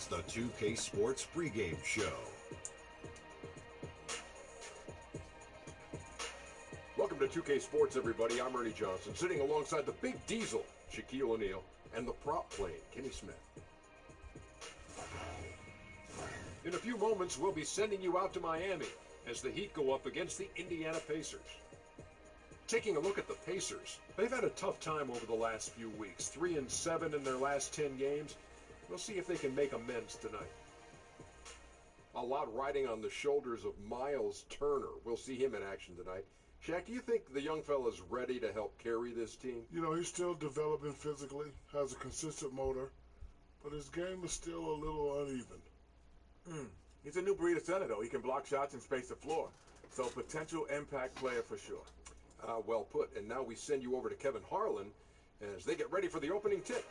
It's the 2K Sports pregame show. Welcome to 2K Sports, everybody. I'm Ernie Johnson, sitting alongside the Big Diesel, Shaquille O'Neal, and the prop plane, Kenny Smith. In a few moments, we'll be sending you out to Miami as the Heat go up against the Indiana Pacers. Taking a look at the Pacers, they've had a tough time over the last few weeks. 3-7 in their last 10 games. We'll see if they can make amends tonight. A lot riding on the shoulders of Miles Turner. We'll see him in action tonight. Shaq, do you think the young fella's ready to help carry this team? You know, he's still developing physically, has a consistent motor, but his game is still a little uneven. He's a new breed of center, though. He can block shots and space the floor. So potential impact player for sure. Well put. And now we send you over to Kevin Harlan as they get ready for the opening tip.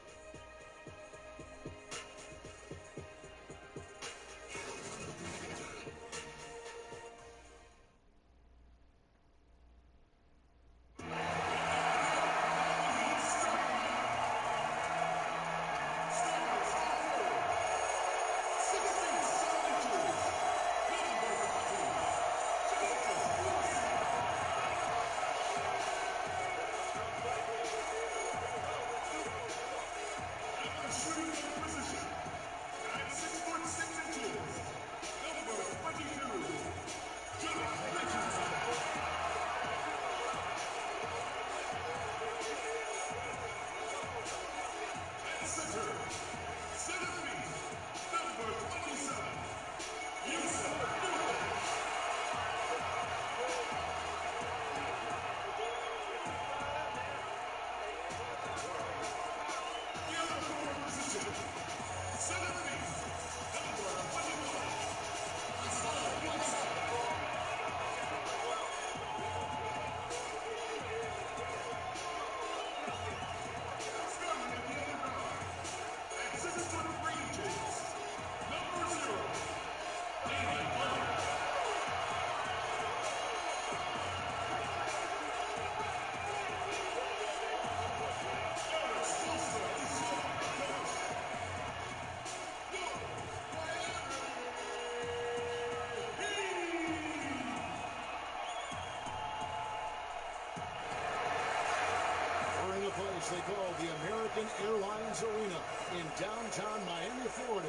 They call the American Airlines Arena in downtown Miami, Florida.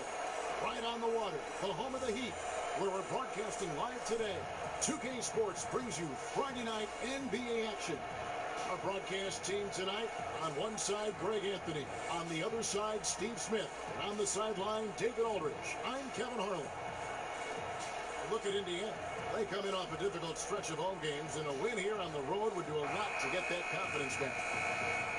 Right on the water, the home of the Heat, where we're broadcasting live today. 2K Sports brings you Friday night NBA action. Our broadcast team tonight, on one side, Greg Anthony. On the other side, Steve Smith. And on the sideline, David Aldridge. I'm Kevin Harlan. Look at Indiana. They come in off a difficult stretch of home games, and a win here on the road would do a lot to get that confidence back.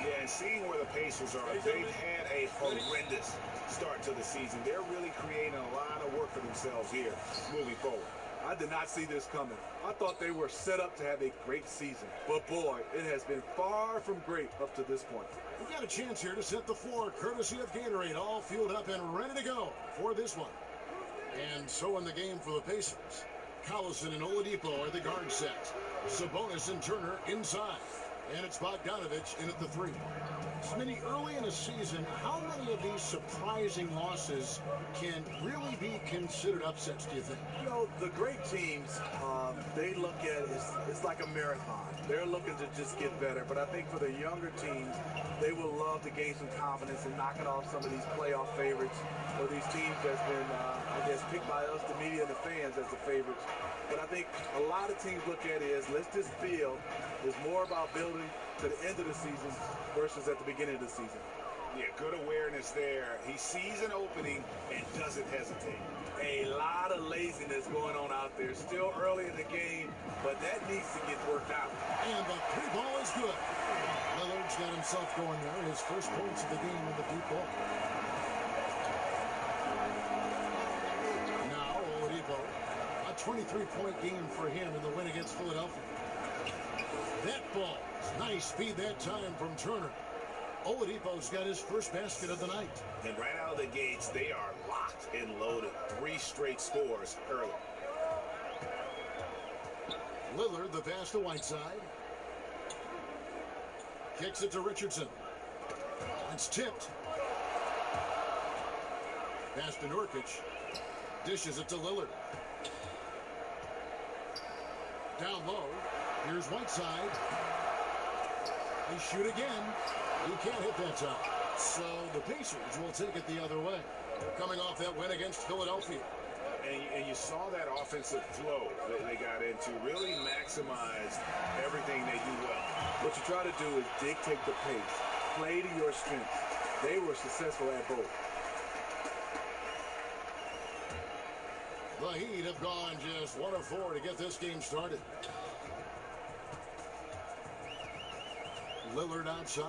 Yeah, and seeing where the Pacers are, they've had a horrendous start to the season. They're really creating a lot of work for themselves here moving forward. I did not see this coming. I thought they were set up to have a great season. But boy, it has been far from great up to this point. We've got a chance here to set the floor, courtesy of Gatorade, all fueled up and ready to go for this one. And so in the game for the Pacers, Collison and Oladipo are the guard sets. Sabonis and Turner inside. And it's Bogdanovich in at the three. Smitty, early in the season, how many of these surprising losses can really be considered upsets, do you think? You know, the great teams, they look at it, it's like a marathon. They're looking to just get better. But I think for the younger teams, they will love to gain some confidence and knocking off some of these playoff favorites or these teams that's been, I guess, picked by us, the media and the fans, as the favorites. But I think a lot of teams look at it as let's just build. It's more about building to the end of the season versus at the beginning of the season. Yeah, good awareness there. He sees an opening and doesn't hesitate. A lot of laziness going on out there. Still early in the game, but that needs to get worked out. And the three ball is good. Lillard's got himself going there. His first points of the game in the deep ball. Now, Oladipo, a 23-point game for him in the win against Philadelphia. That ball, nice speed that time from Turner. Oladipo's got his first basket of the night. And right out of the gates, they are locked and loaded. 3 straight scores early. Lillard, the pass to Whiteside. Kicks it to Richardson. It's tipped. Pass to Nurkic. Dishes it to Lillard. Down low. Here's Whiteside. They shoot again. He can't hit that time. So the Pacers will take it the other way. Coming off that win against Philadelphia. And you saw that offensive flow that they got into, really maximized everything they do well. What you try to do is dictate the pace. Play to your strengths. They were successful at both. The Heat have gone just 1 of 4 to get this game started. Lillard outside.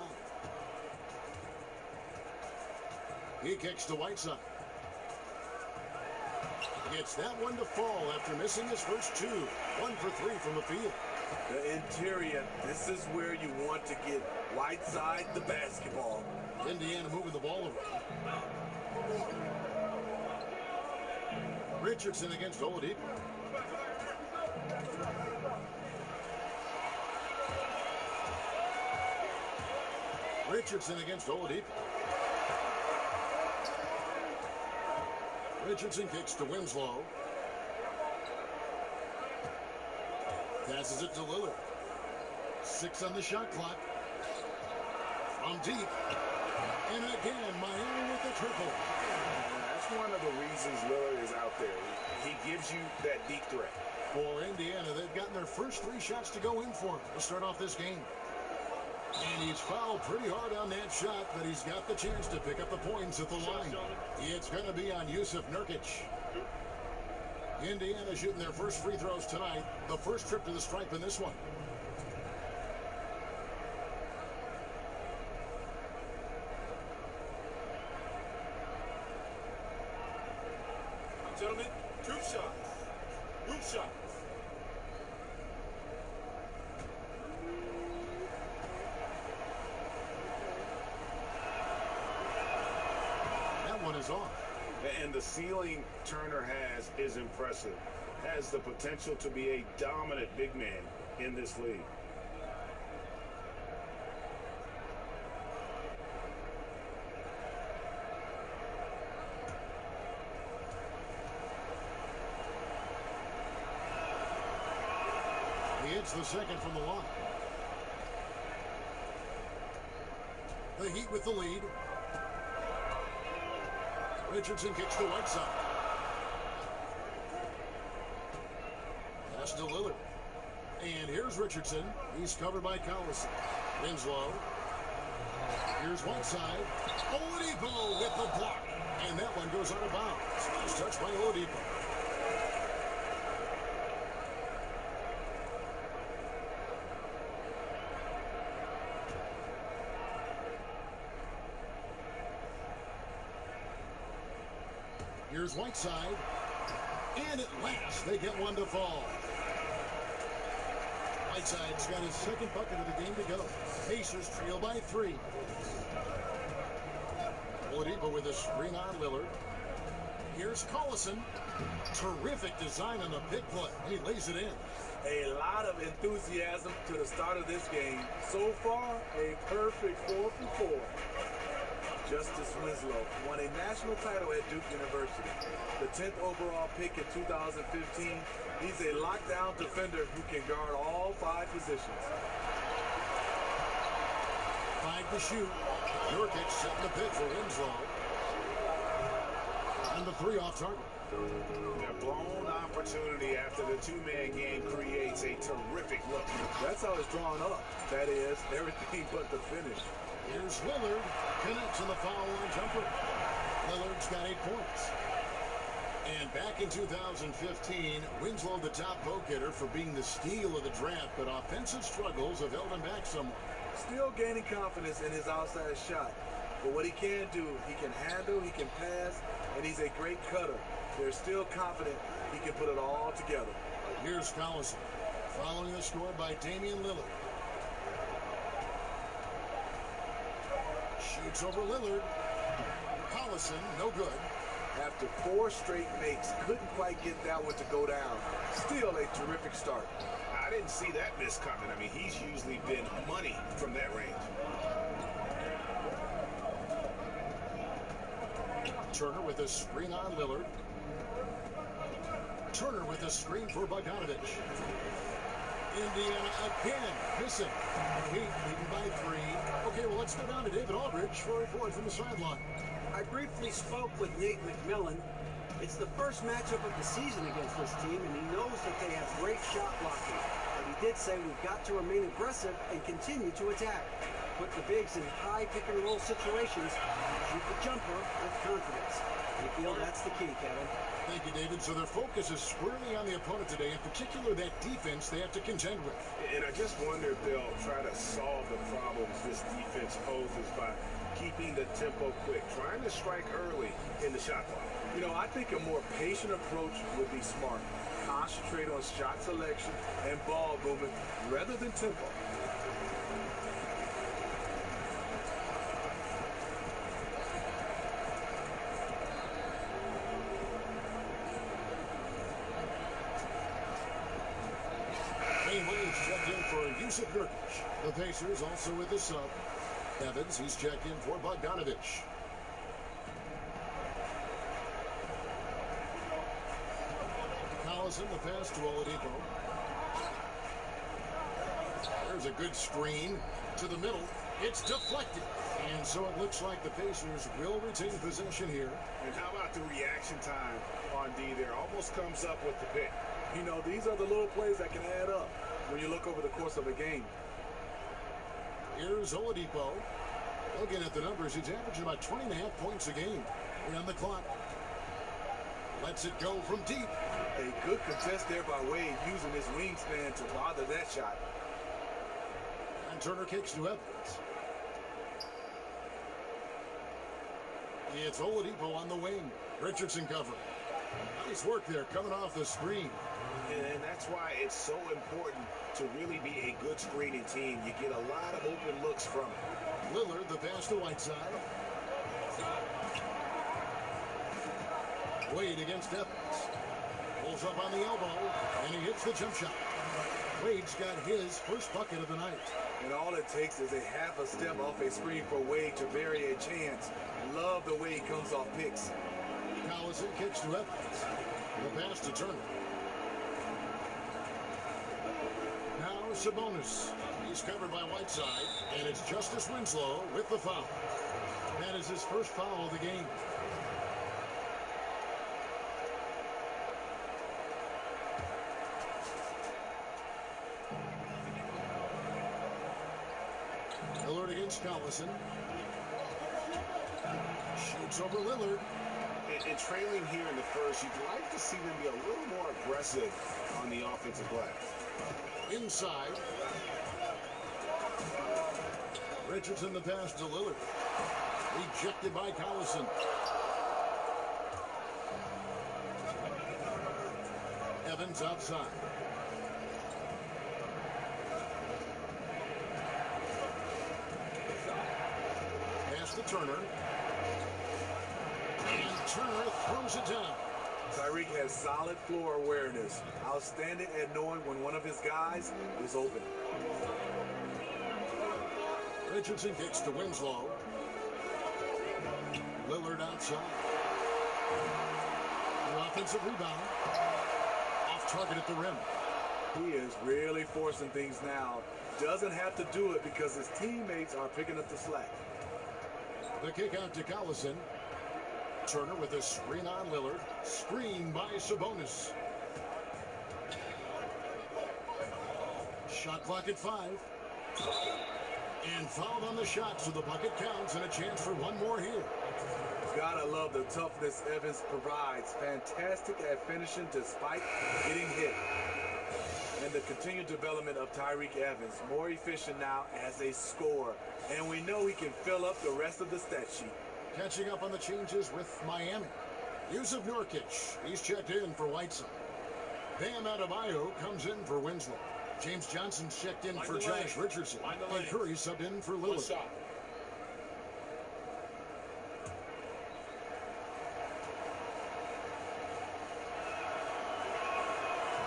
He kicks to Whiteside. Gets that one to fall after missing his first 2. 1 for 3 from the field. The interior, this is where you want to get Whiteside the basketball. Indiana moving the ball around. Richardson against Oladipo. Richardson against Oladipo. Richardson kicks to Winslow. Passes it to Lillard. 6 on the shot clock. From deep. And again, Miami with the triple. That's one of the reasons Lillard is out there. He gives you that deep threat. For Indiana, they've gotten their first 3 shots to go in for him to start off this game. And he's fouled pretty hard on that shot, but he's got the chance to pick up the points at the line. It's going to be on Yusuf Nurkic. Indiana shooting their first free throws tonight. The first trip to the stripe in this one. Gentlemen, 2 shots. 2 shots. That one is off. And the ceiling Turner has is impressive. Has the potential to be a dominant big man in this league. He hits the second from the line. The Heat with the lead. Richardson kicks to Whiteside. Pass to Lillard. And here's Richardson. He's covered by Collison. Winslow. Here's Whiteside. Oladipo with the block. And that one goes out of bounds. It's touched by Oladipo. Here's Whiteside. And at last, they get one to fall. Whiteside's got his second bucket of the game to go. Pacers trail by 3. Oladipo with a screen on Lillard. Here's Collison. Terrific design on the pick play. He lays it in. A lot of enthusiasm to the start of this game. So far, a perfect 4 for 4. Justice Winslow won a national title at Duke University. The 10th overall pick in 2015. He's a lockdown defender who can guard all 5 positions. 5 to shoot. Nurkic setting the pick for Winslow. And the 3 off target. A blown opportunity after the 2-man game creates a terrific look. That's how it's drawn up. That is, everything but the finish. Here's Lillard. Connects on the foul line jumper. Lillard's got 8 points. And back in 2015, Winslow the top vote getter for being the steal of the draft, but offensive struggles have held him back somewhat. Still gaining confidence in his outside shot. But what he can do, he can handle, he can pass, and he's a great cutter. They're still confident he can put it all together. Here's Collison. Following the score by Damian Lillard. Shoots over Lillard. Collison, no good. After 4 straight makes, couldn't quite get that one to go down. Still a terrific start. I didn't see that miss coming. I mean, he's usually been money from that range. Turner with a screen on Lillard. Turner with a screen for Bogdanovich. Indiana again missing. Heat leading by 3. Okay, well, let's go down to David Aldridge for a report from the sideline. I briefly spoke with Nate McMillan. It's the first matchup of the season against this team, and he knows that they have great shot blocking. But he did say we've got to remain aggressive and continue to attack. Put the bigs in high pick-and-roll situations, shoot the jumper with confidence. I feel that's the key, Kevin. Thank you, David. So their focus is squarely on the opponent today, in particular that defense they have to contend with. And I just wonder if they'll try to solve the problems this defense poses by keeping the tempo quick, trying to strike early in the shot clock. You know, I think a more patient approach would be smart. Concentrate on shot selection and ball movement rather than tempo. Dwayne Wade checked in for Yusuf Nurkic. The Pacers also with the sub. Evans, he's checked in for Bogdanovich. Collison, the pass to Oladipo. There's a good screen to the middle. It's deflected. And so it looks like the Pacers will retain possession here. And how about the reaction time on D there? Almost comes up with the pick. You know, these are the little plays that can add up when you look over the course of a game. Here's Oladipo. Looking at the numbers, he's averaging about 20.5 points a game. We're on the clock. Lets it go from deep. A good contest there by Wade, using his wingspan to bother that shot. And Turner kicks to Evans. It's Oladipo on the wing. Richardson covering. Nice work there coming off the screen. And that's why it's so important to really be a good screening team. You get a lot of open looks from it. Lillard, the pass to Whiteside. Wade against Evans. Pulls up on the elbow, and he hits the jump shot. Wade's got his first bucket of the night. And all it takes is a half a step off a screen for Wade to vary a chance. Love the way he comes off picks. Collison kicks to Evans. The pass to Turner. Now Sabonis. He's covered by Whiteside, and it's Justice Winslow with the foul. That is his first foul of the game. Lillard against Collison. Shoots over Lillard. And trailing here in the first, you'd like to see them be a little more aggressive on the offensive glass. Inside. Richardson the pass to Lillard. Rejected by Collison. Evans outside. Pass to Turner. And Turner throws it down. Tyreke has solid floor awareness. Outstanding at knowing when one of his guys is open. Richardson kicks to Winslow. Lillard outside. The offensive rebound. Off target at the rim. He is really forcing things now. Doesn't have to do it because his teammates are picking up the slack. The kick out to Collison. Turner with a screen on Lillard. Screen by Sabonis. Shot clock at 5. And fouled on the shot, so the bucket counts and a chance for one more here. Gotta love the toughness Evans provides. Fantastic at finishing despite getting hit. And the continued development of Tyreke Evans. More efficient now as a scorer. And we know he can fill up the rest of the stat sheet. Catching up on the changes with Miami. Yusuf Nurkic, he's checked in for Whiteside. Bam Adebayo comes in for Winslow. James Johnson's checked in for Josh Richardson. And Curry subbed in for Lillard.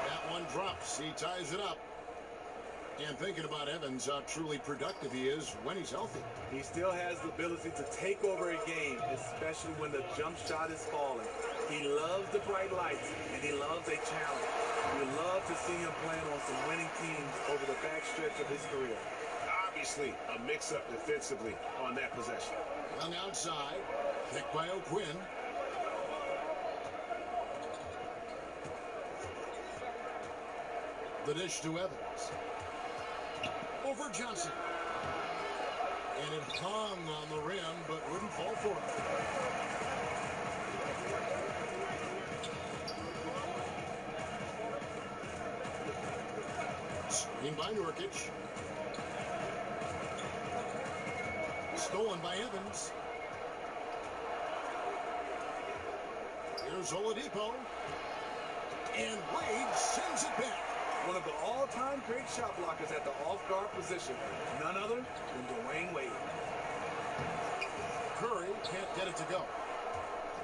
That one drops. He ties it up. And thinking about Evans, how truly productive he is when he's healthy. He still has the ability to take over a game, especially when the jump shot is falling. He loves the bright lights, and he loves a challenge. You love to see him playing on some winning teams over the backstretch of his career. Obviously, a mix-up defensively on that possession. On the outside, picked by O'Quinn. The dish to Evans. Over Johnson. And it hung on the rim, but wouldn't fall for it. Screen by Nurkic. Stolen by Evans. Here's Oladipo. And Wade sends it back. One of the all-time great shot blockers at the off-guard position. None other than Dwayne Wade. Curry can't get it to go.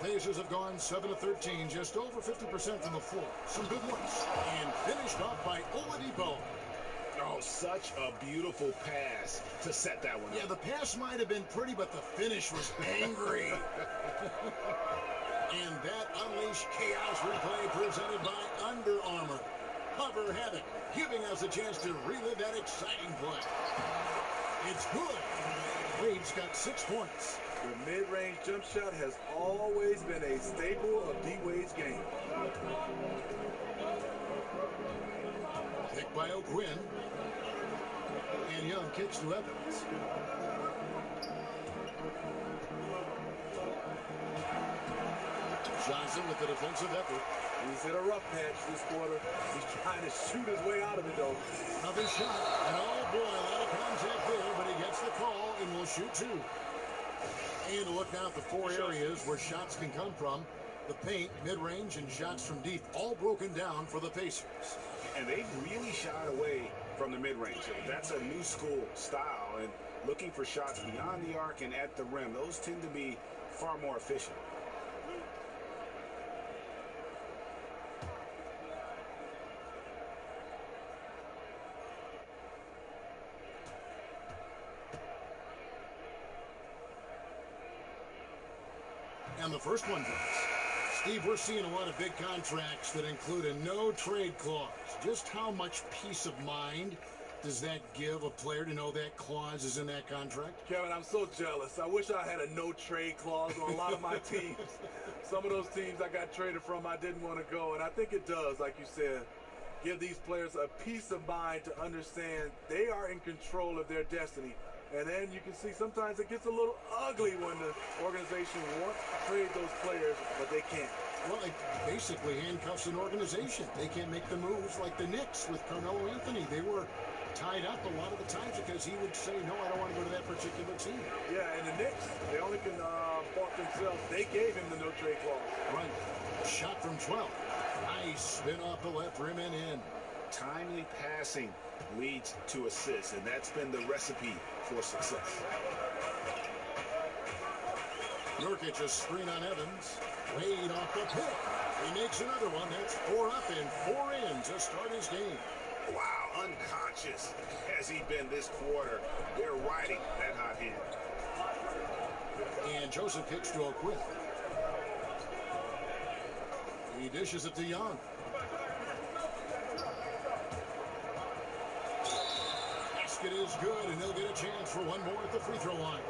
The Pacers have gone 7 of 13, just over 50% from the floor. Some good looks. And finished off by Oladipo. Oh, such a beautiful pass to set that one up. Yeah, the pass might have been pretty, but the finish was angry. And that unleashed chaos replay presented by Under Armour. Hover Havoc, giving us a chance to relive that exciting play. It's good. Wade's got 6 points. The mid-range jump shot has always been a staple of D-Wade's game. Picked by O'Quinn. And Young kicks to Evans. Johnson with the defensive effort. He's hit a rough patch this quarter. He's trying to shoot his way out of it, though. Another shot. And oh boy, a lot of contact there, but he gets the call and will shoot 2. And look now at the 4 areas where shots can come from. The paint, mid-range, and shots from deep, all broken down for the Pacers. And they've really shied away from the mid-range. That's a new school style, and looking for shots beyond the arc and at the rim. Those tend to be far more efficient. And the first one goes. Steve, we're seeing a lot of big contracts that include a no-trade clause. Just how much peace of mind does that give a player to know that clause is in that contract? Kevin, I'm so jealous. I wish I had a no-trade clause on a lot of my teams. Some of those teams I got traded from, I didn't want to go. And I think it does, like you said, give these players a peace of mind to understand they are in control of their destiny. And then you can see sometimes it gets a little ugly when the organization wants to trade those players, but they can't. Well, it basically handcuffs an organization. They can't make the moves like the Knicks with Carmelo Anthony. They were tied up a lot of the times because he would say, no, I don't want to go to that particular team. Yeah, and the Knicks, they only can fault themselves. They gave him the no-trade clause. Right. Shot from 12. Nice spin off the left rim and in. Timely passing leads to assists, and that's been the recipe for success. Nurkic a screen on Evans. Wade off the pick. He makes another one. That's 4 up and 4 in to start his game. Wow, unconscious has he been this quarter. They're riding that hot hand. And Joseph kicks to O'Quinn. He dishes it to Young. Basket is good, and they'll get a chance for one more at the free throw line.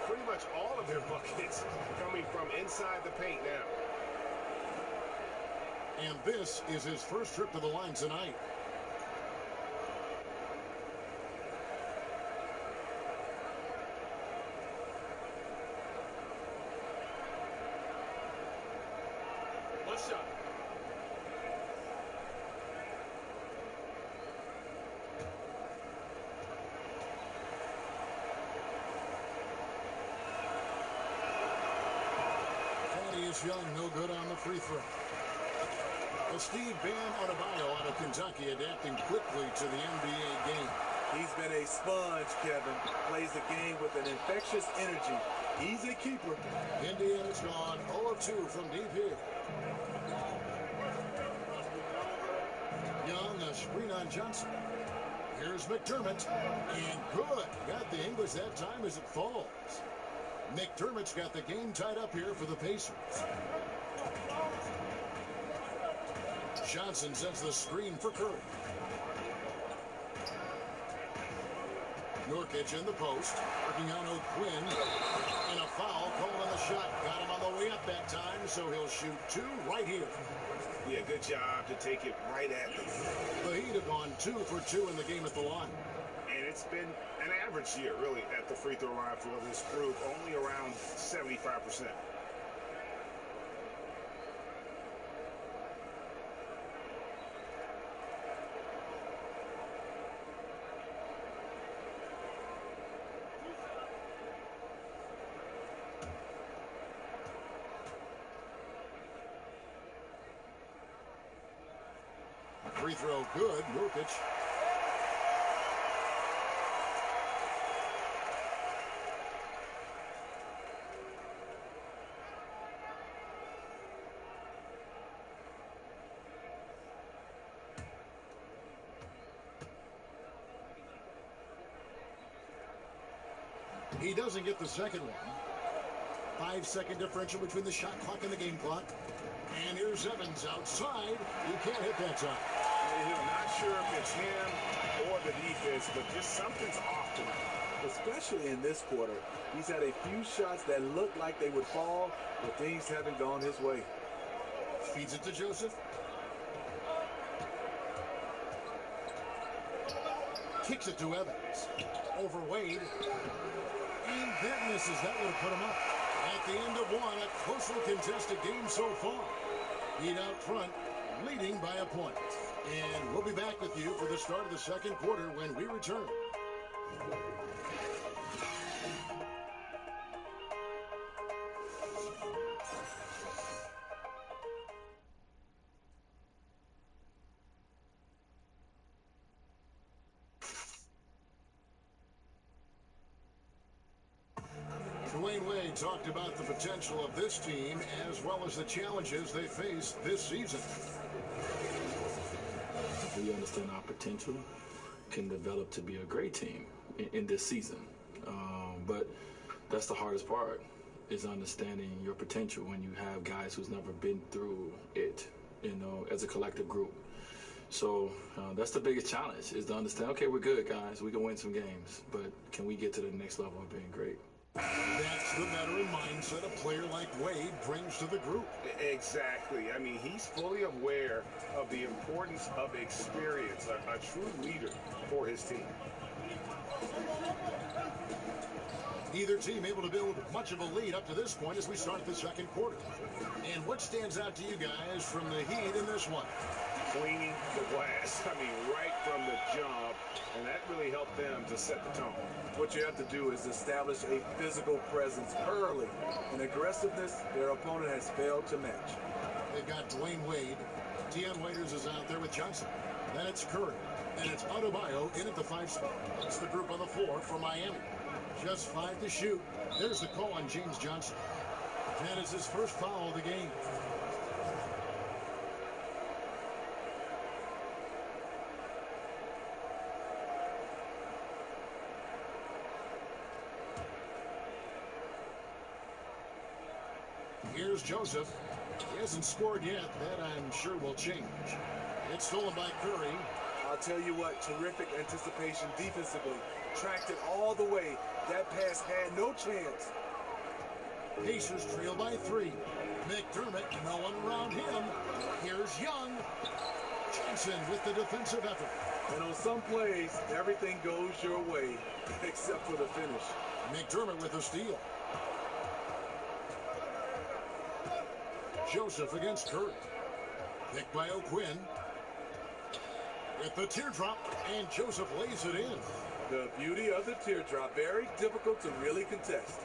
Pretty much all of their buckets coming from inside the paint now. And this is his first trip to the line tonight. One shot. Young, no good on the free throw. Well, Steve Bam Adebayo out of Kentucky adapting quickly to the NBA game. He's been a sponge, Kevin. Plays the game with an infectious energy. He's a keeper. Indiana's gone 0 of 2 from deep here. Young, a screen on Johnson. Here's McDermott. And good. Got the English that time as it falls. McDermott's got the game tied up here for the Pacers. Johnson sends the screen for Curry. Nurkic in the post, working on O'Quinn, and a foul called on the shot. Got him on the way up that time, so he'll shoot two right here. Yeah, good job to take it right at them. The Heat have gone 2 for 2 in the game at the line. And it's been an average year, really, at the free throw line for this group, only around 75%. Free throw good, Nurkic. He doesn't get the second one. 5-second differential between the shot clock and the game clock. And here's Evans outside. He can't hit that time. I'm not sure if it's him or the defense, but just something's off tonight. Especially in this quarter. He's had a few shots that looked like they would fall, but things haven't gone his way. Feeds it to Joseph. Kicks it to Evans. Over Wade. And that misses. That would have put him up. At the end of one, a closely contested game so far. Heat out front, leading by a point. And we'll be back with you for the start of the second quarter when we return. Dwayne Wade talked about the potential of this team as well as the challenges they face this season. We understand our potential can develop to be a great team in this season. But that's the hardest part, is understanding your potential when you have guys who's never been through it, as a collective group. So that's the biggest challenge, is to understand, okay, we're good, guys. We can win some games, but can we get to the next level of being great? That's the veteran mindset a player like Wade brings to the group. Exactly. I mean, he's fully aware of the importance of experience, a true leader for his team. Either team able to build much of a lead up to this point as we start the second quarter. And what stands out to you guys from the Heat in this one? Cleaning the glass, right from the jump, and that really helped them to set the tone. What you have to do is establish a physical presence early. In aggressiveness, their opponent has failed to match. They've got Dwayne Wade. Deion Waiters is out there with Johnson. Then it's Curry. And it's Adebayo in at the 5 spot. It's the group on the floor for Miami. Just 5 to shoot. There's the call on James Johnson. That is his first foul of the game. Here's Joseph. He hasn't scored yet. That, I'm sure, will change. It's stolen by Curry. I'll tell you what, terrific anticipation defensively. Tracked it all the way. That pass had no chance. Pacers trail by 3. McDermott, no one around him. Here's Young. Johnson with the defensive effort. And on some plays, everything goes your way, except for the finish. McDermott with a steal. Joseph against Curry. Picked by O'Quinn. With the teardrop, and Joseph lays it in. The beauty of the teardrop, very difficult to really contest.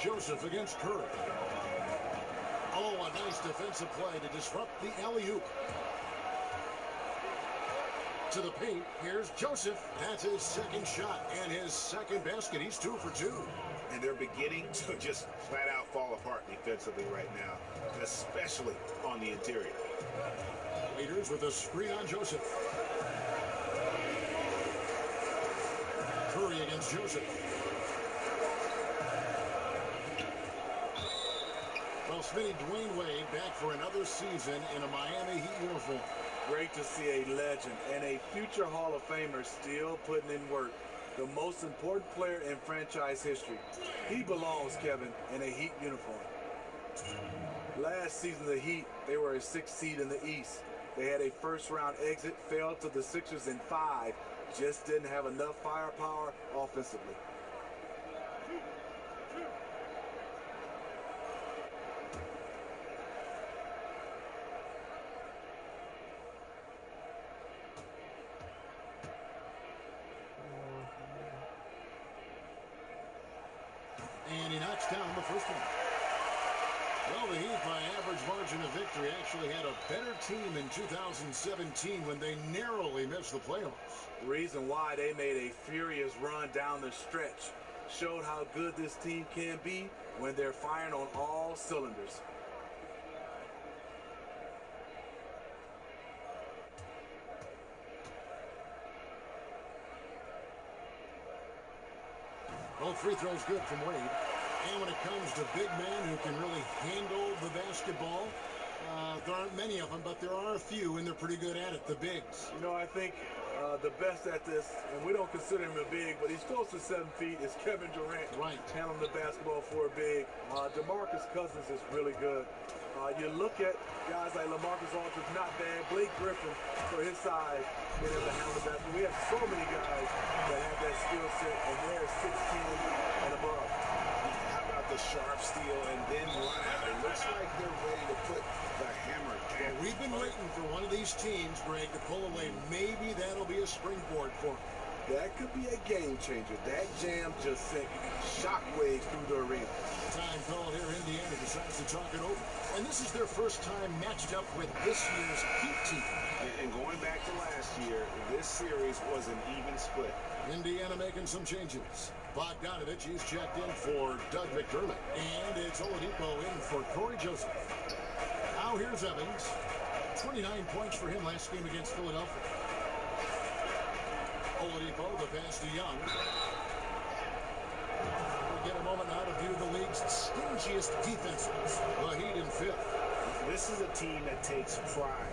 Joseph against Curry. Oh, a nice defensive play to disrupt the alley-oop. To the paint, here's Joseph. That's his second shot and his second basket. He's 2 for 2. And they're beginning to just flat out fall apart defensively right now, especially on the interior. Waiters with a screen on Joseph. Curry against Joseph. Well, Smitty, Dwayne Wade back for another season in a Miami Heat uniform. Great to see a legend and a future Hall of Famer still putting in work. The most important player in franchise history. He belongs, Kevin, in a Heat uniform. Last season, the Heat, they were a 6th seed in the East. They had a first-round exit, fell to the Sixers in 5, just didn't have enough firepower offensively. And he knocks down the first one. Well, the Heat, by average margin of victory, actually had a better team in 2017 when they narrowly missed the playoffs. Reason why they made a furious run down the stretch. Showed how good this team can be when they're firing on all cylinders. Both free throws good from Wade. And when it comes to big men who can really handle the basketball, there aren't many of them, but there are a few, and they're pretty good at it, the bigs. You know, I think the best at this, and we don't consider him a big, but he's close to 7 feet, is Kevin Durant. Right. Handling the basketball for a big. DeMarcus Cousins is really good. You look at guys like LaMarcus Aldridge, not bad. Blake Griffin, for his size, being able to handle the basketball. We have so many guys that have that skill set, and they're 16 and above. How about the sharp steal and then run out? It looks like they're ready to put the hammer down. Well, we've been waiting for one of these teams, Greg, to pull away. Maybe that'll be a springboard for them. That could be a game changer. That jam just sent shockwaves through the arena. Time call here. Indiana decides to talk it over. And this is their first time matched up with this year's Heat team. And going back to last year, this series was an even split. Indiana making some changes. Bogdanovich is checked in for Doug McDermott. And it's Oladipo in for Corey Joseph. Now here's Evans. 29 points for him last game against Philadelphia. Oladipo, the pass to Young. We get a moment now to view the league's stingiest defenses. The Heat in 5th. This is a team that takes pride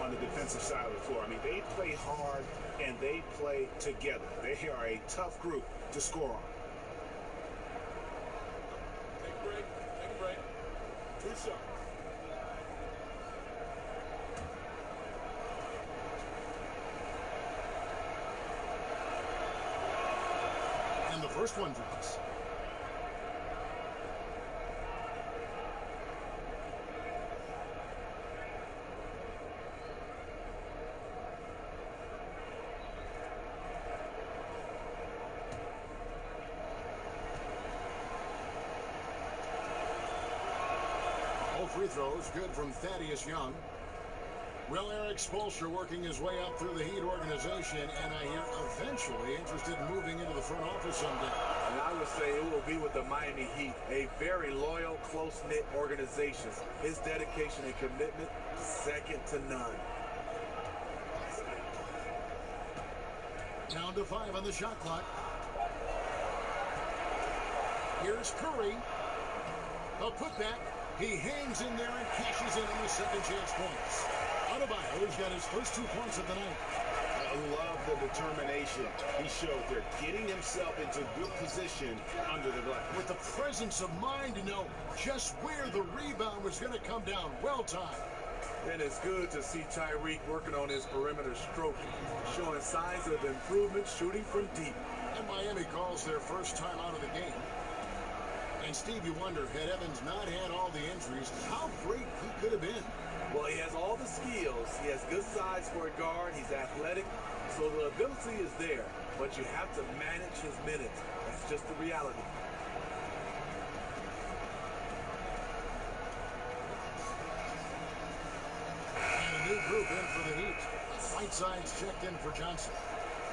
on the defensive side of the floor. I mean, they play hard and they play together. They are a tough group to score on. Take a break. Take a break. Two shots. And the first one drops. Free throws good from Thaddeus Young. Well, Eric Spoelstra working his way up through the Heat organization, and I hear eventually interested in moving into the front office someday. And I would say it will be with the Miami Heat, a very loyal, close-knit organization. His dedication and commitment, second to none. Down to 5 on the shot clock. Here's Curry. A putback. He hangs in there and cashes in on the second chance points. Adebayo's got his first 2 points of the night. I love the determination he showed there, getting himself into good position under the glass. With the presence of mind to know just where the rebound was going to come down. Well timed. And it's good to see Tyreek working on his perimeter stroke, showing signs of improvement, shooting from deep. And Miami calls their first time out of the game. And Steve, you wonder, had Evans not had all the injuries, how great he could have been. Well, he has all the skills. He has good size for a guard. He's athletic. So the ability is there. But you have to manage his minutes. That's just the reality. And a new group in for the Heat. Whiteside's checked in for Johnson.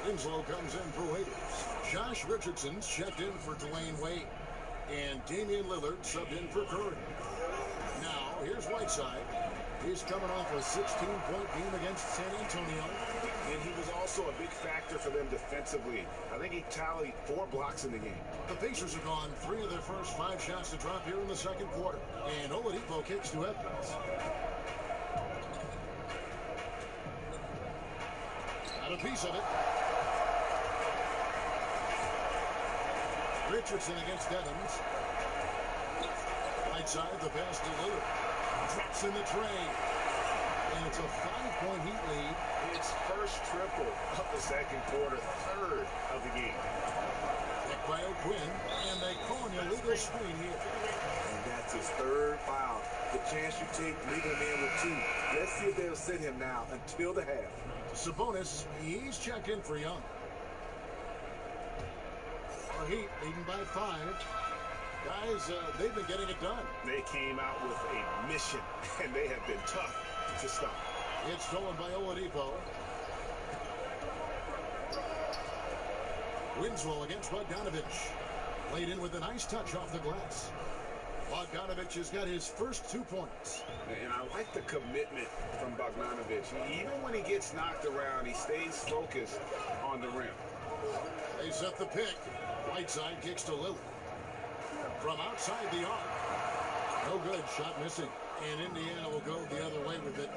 Winslow comes in for Waiters. Josh Richardson's checked in for Dwayne Wade. And Damian Lillard subbed in for Curry. Now, Here's Whiteside. He's coming off a 16-point game against San Antonio. And he was also a big factor for them defensively. I think he tallied 4 blocks in the game. The Pacers have gone 3 of their first 5 shots to drop here in the second quarter. And Oladipo kicks to Evans. Got a piece of it. Richardson against Evans. Whiteside, the pass to Lillard. Drops in the tray. And it's a 5-point Heat lead. It's first triple of the second quarter, third of the game. Picked by O'Quinn, and they call an illegal screen here. And that's his 3rd foul. The chance you take, leaving him in with 2. Let's see if they'll sit him now until the half. Sabonis, he's checked in for Young. The Heat leading by 5. Guys, they've been getting it done. They came out with a mission, and they have been tough to stop. It's stolen by Oladipo. Winslow against Bogdanovich. Laid in with a nice touch off the glass. Bogdanovich has got his first 2 points. And I like the commitment from Bogdanovich. Even when he gets knocked around, he stays focused on the rim. They set the pick. Whiteside kicks to Lillard. From outside the arc. No good. Shot missing. And Indiana will go the other way with it.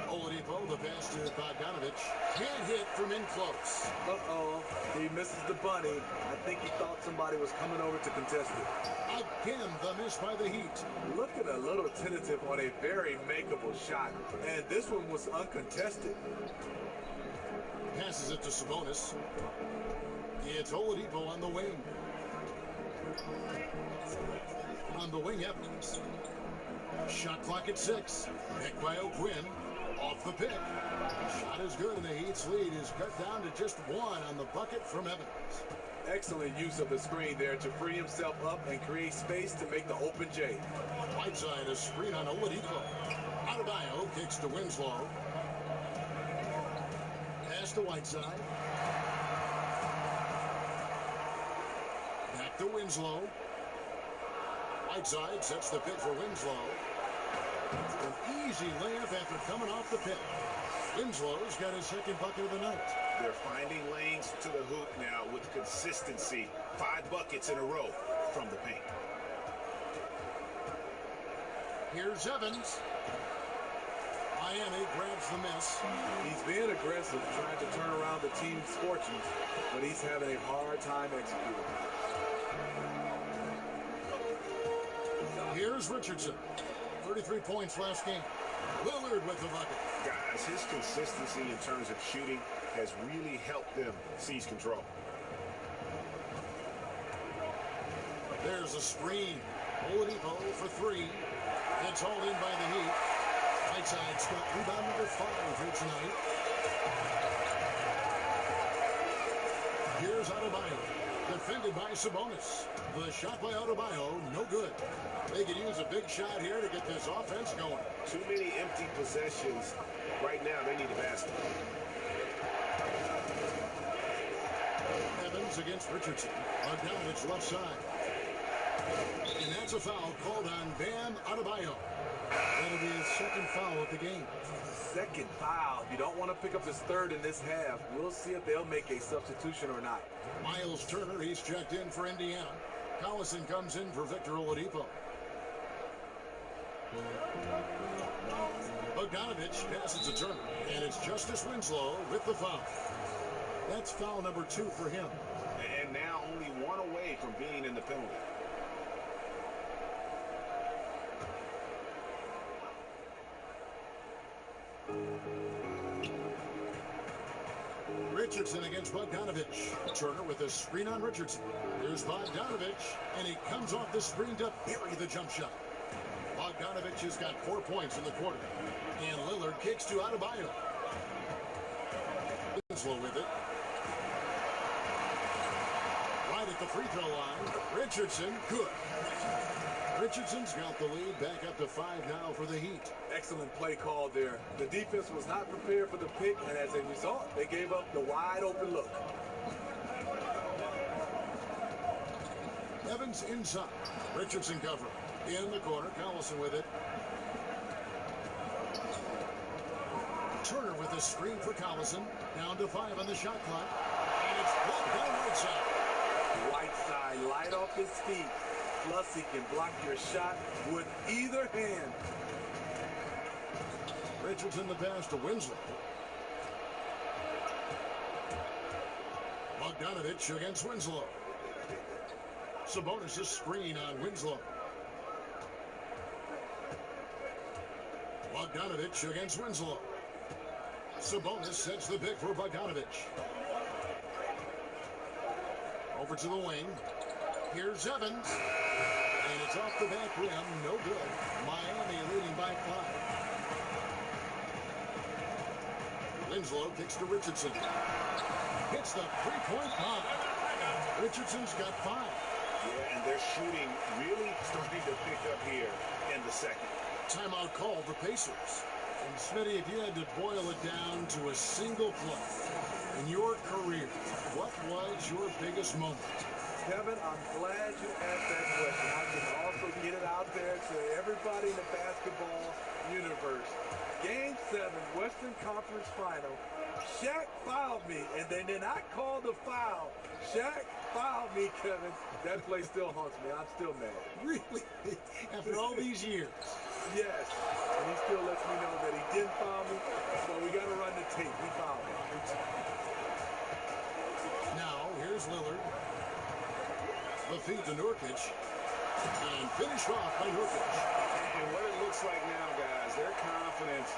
Oladipo, the pass to Bogdanovich. Can't hit from in close. Uh-oh. He misses the bunny. I think he thought somebody was coming over to contest it. Again, the miss by the Heat. Looking a little tentative on a very makeable shot. And this one was uncontested. Passes it to Sabonis. It's Oladipo on the wing. On the wing, Evans. Shot clock at 6. Picked by O'Quinn. Off the pick. Shot is good, and the Heat's lead is cut down to just 1 on the bucket from Evans. Excellent use of the screen there to free himself up and create space to make the open J. Whiteside, a screen on Oladipo. Adebayo kicks to Winslow. Pass to Whiteside. Back to Winslow. Whiteside sets the pick for Winslow. An easy layup after coming off the pick. Winslow's got his second bucket of the night. They're finding lanes to the hoop now with consistency. 5 buckets in a row from the paint. Here's Evans. Miami grabs the miss. He's being aggressive, trying to turn around the team's fortunes, but he's having a hard time executing. Here's Richardson. 33 points last game. Lillard with the bucket. Guys, his consistency in terms of shooting has really helped them seize control. There's a screen. Oladipo for 3. It's hauled in by the Heat. Whiteside's got rebound number 5 here tonight. Here's Adebayo. Defended by Sabonis. The shot by Adebayo, no good. They could use a big shot here to get this offense going. Too many empty possessions. Right now, they need a basket. Evans against Richardson. Bogdanovich left side. And that's a foul called on Bam Adebayo. That'll be his second foul of the game. Second foul. You don't want to pick up his 3rd in this half. We'll see if they'll make a substitution or not. Miles Turner, he's checked in for Indiana. Collison comes in for Victor Oladipo. Bogdanovich passes to Turner, and it's Justice Winslow with the foul. That's foul number 2 for him. And now only 1 away from being in the penalty. Richardson against Bogdanovich. Turner with a screen on Richardson. Here's Bogdanovich, and he comes off the screen to bury the jump shot. Bogdanovich has got 4 points in the quarter. And Lillard kicks to Adebayo. Winslow with it. Right at the free throw line. Richardson, good. Richardson's got the lead back up to 5 now for the Heat. Excellent play call there. The defense was not prepared for the pick, and as a result, they gave up the wide open look. Evans inside. Richardson covering. In the corner, Collison with it. Turner with a screen for Collison. Down to 5 on the shot clock. And it's blocked by Whiteside. Whiteside, light off his feet. Plus, he can block your shot with either hand. Richardson the pass to Winslow. Bogdanovich against Winslow. Sabonis' screen on Winslow. Bogdanovich against Winslow. Sabonis sets the pick for Bogdanovich. Over to the wing. Here's Evans. And it's off the back rim. No good. Miami leading by 5. Winslow kicks to Richardson. Hits the three-point bomb. Richardson's got 5. Yeah, and their shooting really starting to pick up here in the second. Timeout called the Pacers. And Smitty, if you had to boil it down to a single play in your career, what was your biggest moment? Kevin, I'm glad you asked that question. I can also get it out there to everybody in the basketball universe. Game 7, Western Conference Final. Shaq fouled me, and they did not call the foul. Shaq fouled me, Kevin. That play still haunts me. I'm still mad. Really? After all these years? Yes. And he still lets me know that he didn't foul me, so we got to run the tape. He fouled me. Now, here's Lillard. The feed to Nurkic. And finished off by Nurkic. And what it looks like now, guys, their confidence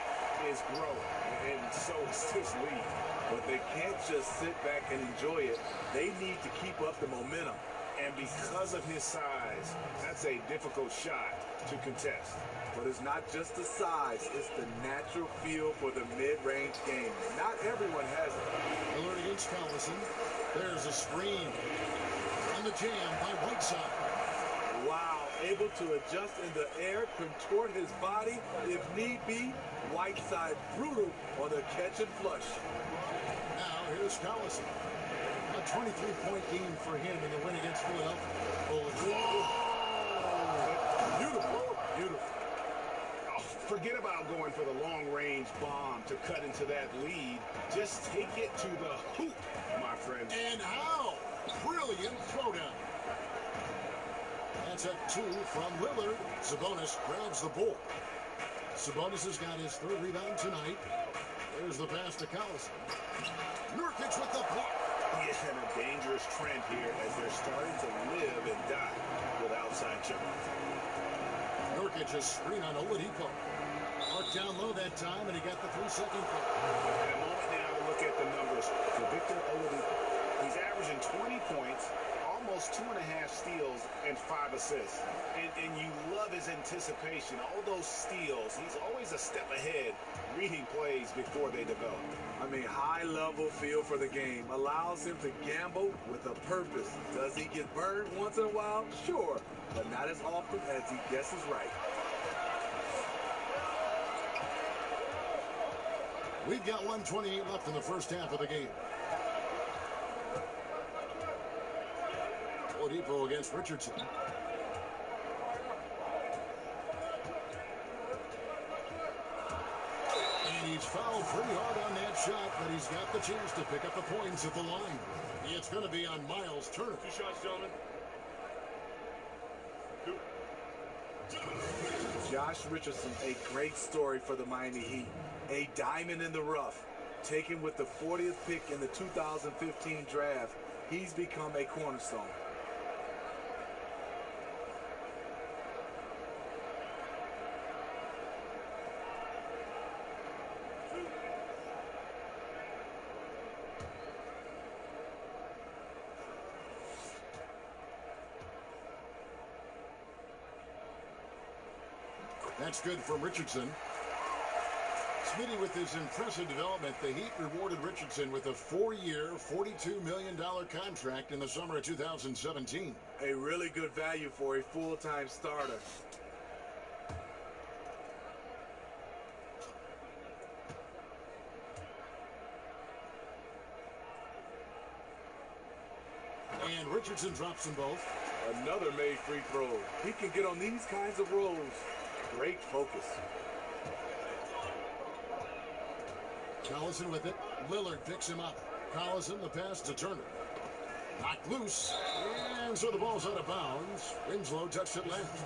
is growing, and so is this league. But they can't just sit back and enjoy it. They need to keep up the momentum. And because of his size, that's a difficult shot to contest. But it's not just the size, it's the natural feel for the mid-range game. Not everyone has it. Lillard against Collison. There's a screen. On the jam by Whiteside. Wow, able to adjust in the air, contort his body if need be. Whiteside brutal on the catch and flush. Now here's Collison. A 23-point game for him in the win against Philadelphia. Whoa! Beautiful, beautiful. Oh, forget about going for the long-range bomb to cut into that lead. Just take it to the hoop, my friend. And how? Brilliant throwdown. That's a 2 from Lillard. Sabonis grabs the ball. Sabonis has got his 3rd rebound tonight. There's the pass to Collison. Nurkic with the block. Yeah, and a dangerous trend here as they're starting to live and die with outside jump. Nurkic a screen on Oladipo. Marked down low that time, and he got the 3-second call. And a moment now to look at the numbers for Victor Oladipo. He's averaging 20 points, almost 2.5 steals, and 5 assists. And you love his anticipation. All those steals, he's always a step ahead, reading plays before they develop. I mean, high-level feel for the game allows him to gamble with a purpose. Does he get burned once in a while? Sure, but not as often as he guesses right. We've got 1:28 left in the first half of the game. Oladipo against Richardson. And he's fouled pretty hard on that shot, but he's got the chance to pick up the points at the line. It's going to be on Miles Turner. 2 shots, gentlemen. Josh Richardson, a great story for the Miami Heat. A diamond in the rough. Taken with the 40th pick in the 2015 draft, he's become a cornerstone. That's good from Richardson. Smitty, with his impressive development, the Heat rewarded Richardson with a 4-year, $42 million contract in the summer of 2017. A really good value for a full-time starter. And Richardson drops them both. Another made free throw. He can get on these kinds of rolls. Great focus. Collison with it. Lillard picks him up. Collison the pass to Turner. Knocked loose. And so the ball's out of bounds. Winslow touched it left.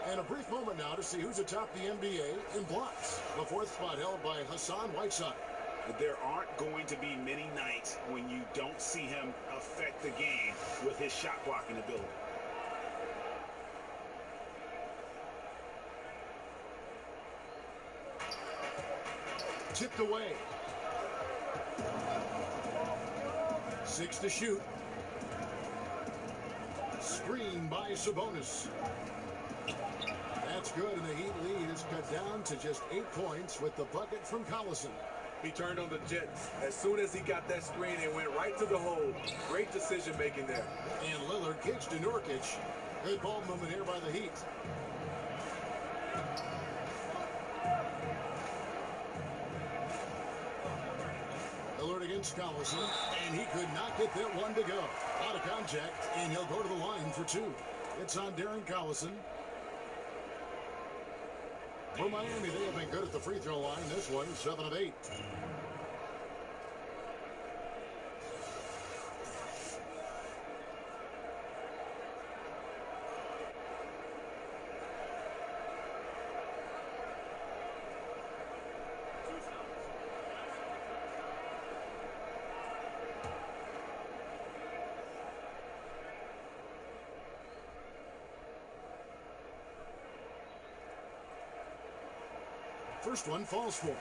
And a brief moment now to see who's atop the NBA in blocks. The fourth spot held by Hassan Whiteside. There aren't going to be many nights when you don't see him affect the game with his shot blocking ability. Tipped away. 6 to shoot. Screen by Sabonis. That's good, and the Heat lead is cut down to just 8 points with the bucket from Collison. He turned on the Jets. As soon as he got that screen, it went right to the hole. Great decision making there. And Lillard kicks to Nurkic. Good ball movement here by the Heat. Lillard against Collison, and he could not get that one to go. Out of contact, and he'll go to the line for 2. It's on Darren Collison. For Miami, they have been good at the free throw line. This one, 7 of 8. First one falls for.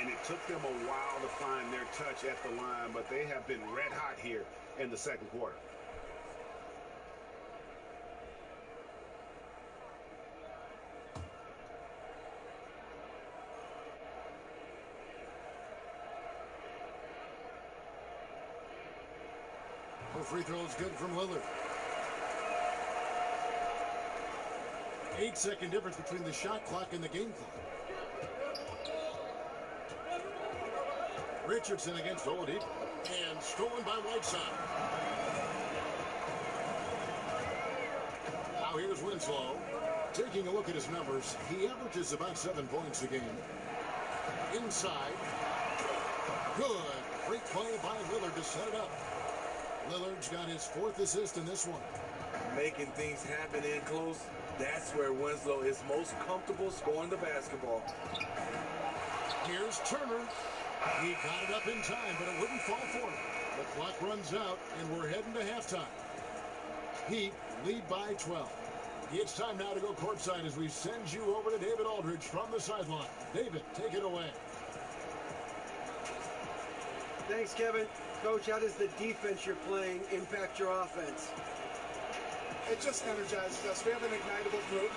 And it took them a while to find their touch at the line, but they have been red hot here in the second quarter. The free throw is good from Lillard. 8-second difference between the shot clock and the game clock. Richardson against Oladipo, and stolen by Whiteside. Now here's Winslow. Taking a look at his numbers, he averages about 7 points a game. Inside. Good. Great play by Lillard to set it up. Lillard's got his 4th assist in this one. Making things happen in close, that's where Winslow is most comfortable scoring the basketball. Here's Turner. He got it up in time, but it wouldn't fall for him. The clock runs out, and we're heading to halftime. Heat lead by 12. It's time now to go courtside as we send you over to David Aldridge from the sideline. David, take it away. Thanks, Kevin. Coach, how does the defense you're playing impact your offense? It just energizes us. We have an ignitable group,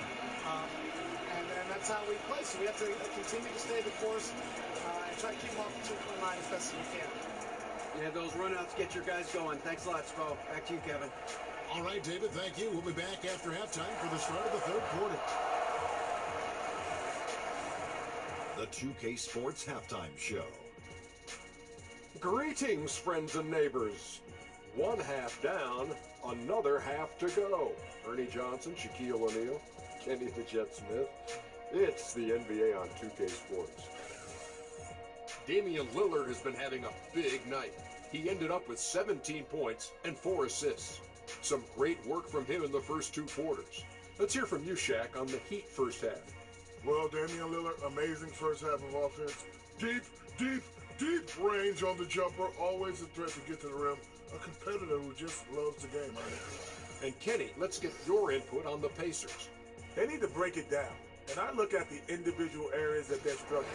and that's how we play. So we have to continue to stay the course and try to keep them off the two-point line as best as we can. Yeah, those runouts get your guys going. Thanks a lot, Spo. Back to you, Kevin. All right, David, thank you. We'll be back after halftime for the start of the third quarter. The 2K Sports Halftime Show. Greetings, friends and neighbors. One half down, another half to go. Ernie Johnson, Shaquille O'Neal, Kenny the Jet Smith. It's the NBA on 2K Sports. Damian Lillard has been having a big night. He ended up with 17 points and 4 assists. Some great work from him in the first 2 quarters. Let's hear from you, Shaq, on the Heat first half. Well, Damian Lillard, amazing first half of offense. Deep range on the jumper. Always a threat to get to the rim. A competitor who just loves the game, man. And Kenny, let's get your input on the Pacers. They need to break it down. And I look at the individual areas that they're struggling.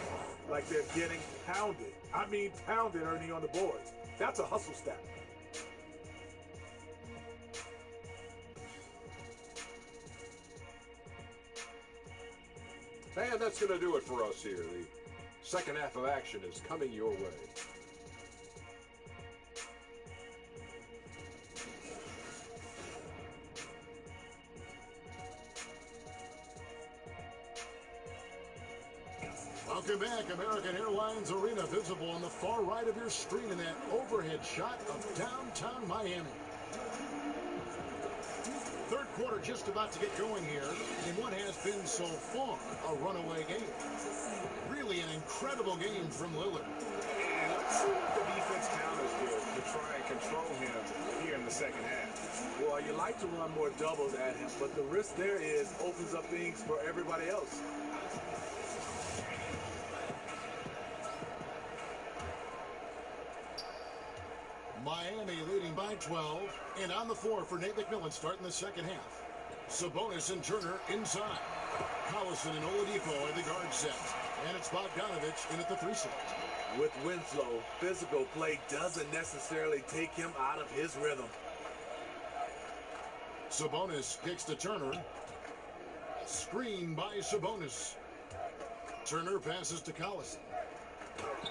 Like they're getting pounded. I mean pounded, Ernie, on the boards. That's a hustle stat. And that's going to do it for us here. The second half of action is coming your way. Welcome back. American Airlines Arena, visible on the far right of your screen in that overhead shot of downtown Miami. quarter just about to get going here in what has been so far a runaway game. Really an incredible game from Lillard. And let's see what the defense counters do to try and control him here in the second half. Well, you like to run more doubles at him, but the risk there is opens up things for everybody else. Miami leading by 12, and on the floor for Nate McMillan starting the second half. Sabonis and Turner inside. Collison and Oladipo are the guard sets, and it's Bogdanovich in at the 3 set. With Winslow, physical play doesn't necessarily take him out of his rhythm. Sabonis kicks to Turner. Screen by Sabonis. Turner passes to Collison.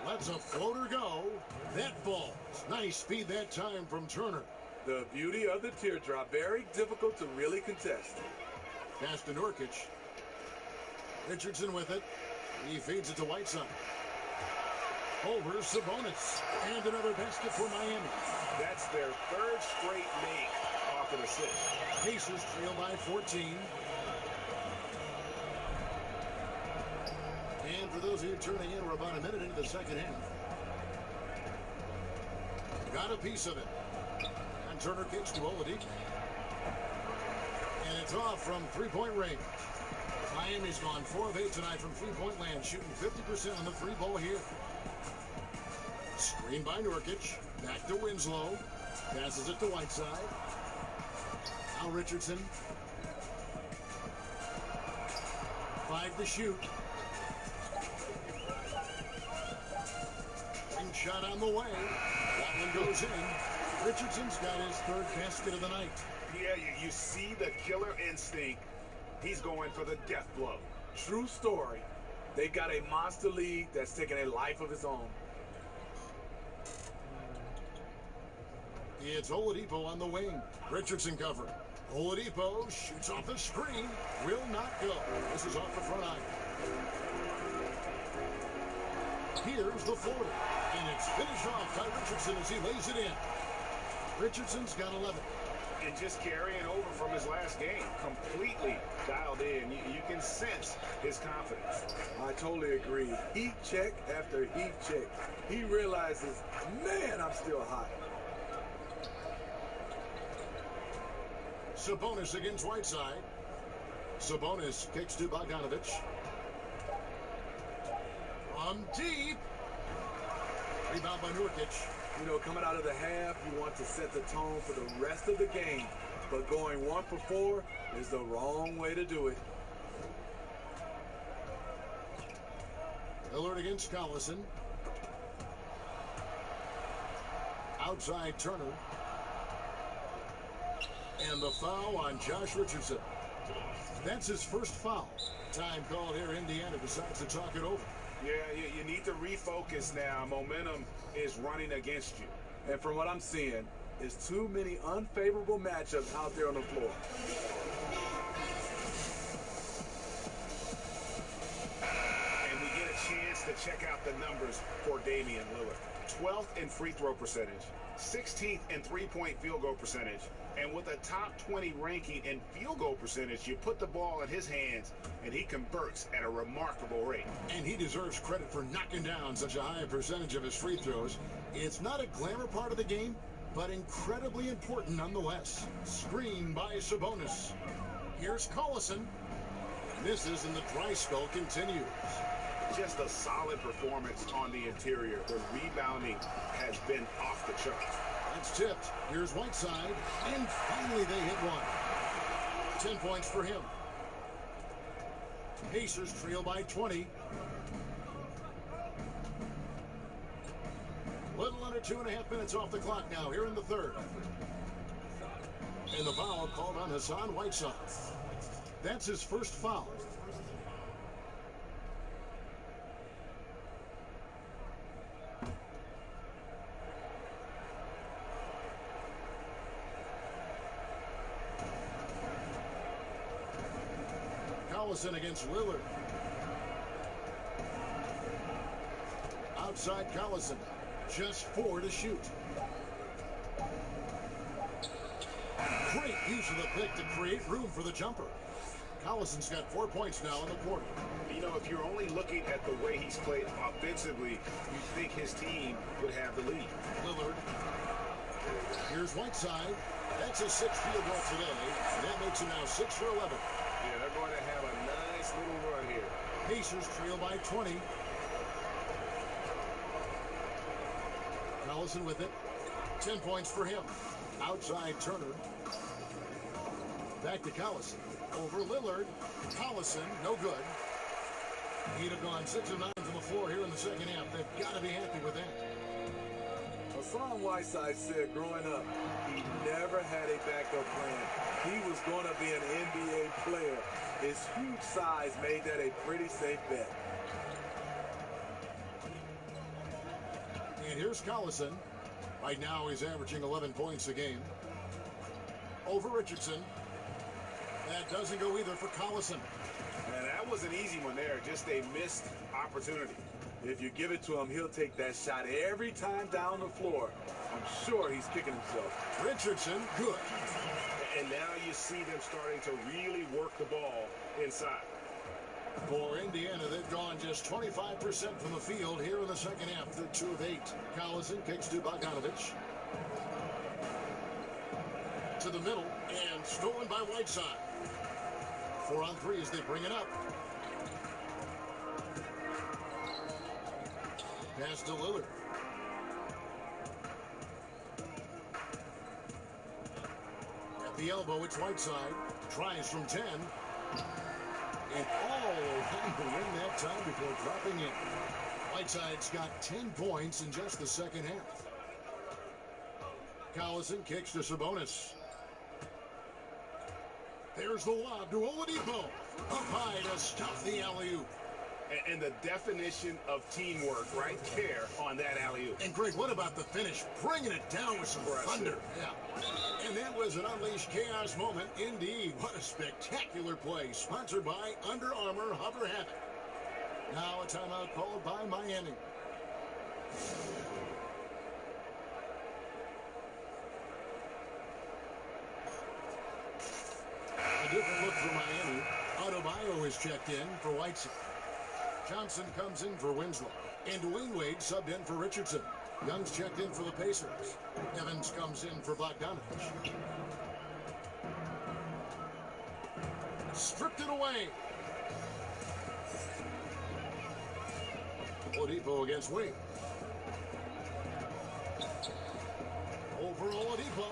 Lets a floater go. That falls. Nice speed that time from Turner. The beauty of the teardrop, very difficult to really contest. Pass to Nurkic. Richardson with it. He feeds it to Whiteside. Over Sabonis. And another basket for Miami. That's their third straight make off an assist. Pacers trail by 14. And for those of you tuning in, we're about a minute into the second half. Got a piece of it. And Turner kicks to Oladipo. And it's off from three-point range. Miami's gone 4 of 8 tonight from three-point land, shooting 50% on the free ball here. Screen by Nurkic. Back to Winslow. Passes it to Whiteside. Now Richardson. 5 to shoot. Shot on the way. That one goes in. Richardson's got his third basket of the night. Yeah, you see the killer instinct. He's going for the death blow. True story. They got a monster lead that's taking a life of its own. It's Oladipo on the wing. Richardson covering. Oladipo shoots off the screen. Will not go. This is off the front iron. Here's the floater. And it's finished off by Richardson as he lays it in. Richardson's got 11. And just carrying over from his last game. Completely dialed in. You can sense his confidence. I totally agree. Heat check after heat check. He realizes, man, I'm still hot. Sabonis against Whiteside. Sabonis kicks to Bogdanovich. From deep. Rebound by Nurkic. You know, coming out of the half, you want to set the tone for the rest of the game. But going 1 for 4 is the wrong way to do it. Lillard against Collison. Outside Turner. And the foul on Josh Richardson. That's his first foul. Time called here. Indiana decides to talk it over. Yeah, you need to refocus now. Momentum is running against you. And from what I'm seeing, it's too many unfavorable matchups out there on the floor. And we get a chance to check out the numbers for Damian Lillard. 12th in free throw percentage, 16th in three-point field goal percentage, and with a top 20 ranking in field goal percentage, you put the ball in his hands, and he converts at a remarkable rate. And he deserves credit for knocking down such a high percentage of his free throws. It's not a glamour part of the game, but incredibly important nonetheless. Screen by Sabonis. Here's Collison. Misses, and the dry spell continues. Just a solid performance on the interior. The rebounding has been off the charts. It's tipped. Here's Whiteside. And finally they hit one. 10 points for him. Pacers trail by 20. Little under 2.5 minutes off the clock now here in the third. And the foul called on Hassan Whiteside. That's his first foul. Collison against Lillard. Outside Collison. Just 4 to shoot. Great use of the pick to create room for the jumper. Collison's got 4 points now in the quarter. You know, if you're only looking at the way he's played offensively, you think his team would have the lead. Lillard. Here's Whiteside. That's his 6th field goal today. And that makes him now 6 for 11. Yeah, they're going to have a nice little run here. Pacers trail by 20. Collison with it. 10 points for him. Outside Turner. Back to Collison. Over Lillard. Collison, no good. He'd have gone 6 of 9 from the floor here in the second half. They've got to be happy with that. Hassan Whiteside said growing up, he never had a backup plan. He was going to be an NBA player. His huge size made that a pretty safe bet. And here's Collison. Right now he's averaging 11 points a game. Over Richardson. That doesn't go either for Collison. And that was an easy one there, just a missed opportunity. If you give it to him, he'll take that shot every time down the floor. I'm sure he's kicking himself. Richardson, good. And now you see them starting to really work the ball inside. For Indiana, they've gone just 25% from the field here in the second half. They're 2 of 8. Collison kicks to Bogdanovich. To the middle, and stolen by Whiteside. 4 on 3 as they bring it up. Pass to Lillard. At the elbow, it's Whiteside. Tries from 10. And all the win that time before dropping in. Whiteside's got 10 points in just the second half. Collison kicks to Sabonis. There's the lob to Oladipo. Up high to stop the alley-oop. And the definition of teamwork right there on that alley-oop. And Greg, what about the finish? Bringing it down with some thunder. Yeah. And that was an unleashed chaos moment indeed. What a spectacular play. Sponsored by Under Armour Hover Habit. Now a timeout called by Miami. A different look for Miami. Adebayo is checked in for Whiteside. Johnson comes in for Winslow. And Dwayne Wade subbed in for Richardson. Young's checked in for the Pacers. Evans comes in for Bogdanovich. Stripped it away. Oladipo against Wade. Over Oladipo.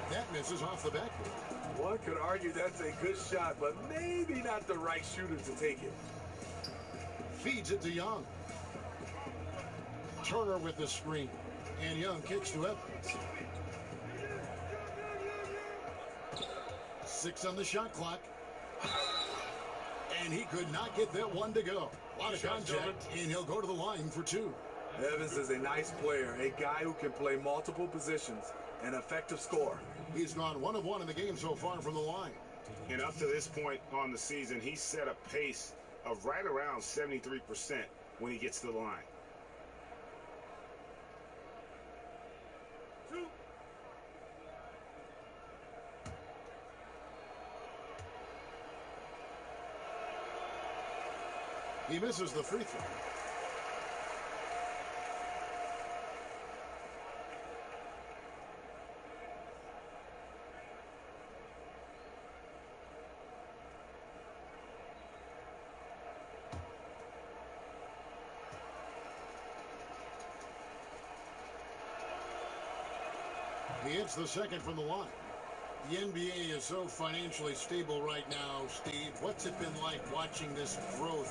That misses off the backboard. One could argue that's a good shot, but maybe not the right shooter to take it. Feeds it to Young. Turner with the screen. And Young kicks to Evans. 6 on the shot clock. And he could not get that one to go. A lot of contact, and he'll go to the line for 2. Evans is a nice player, a guy who can play multiple positions, an effective scorer. He's gone 1 of 1 in the game so far from the line. And up to this point on the season, he's set a pace of right around 73% when he gets to the line. He misses the free throw. He hits the second from the line. The NBA is so financially stable right now, Steve. What's it been like watching this growth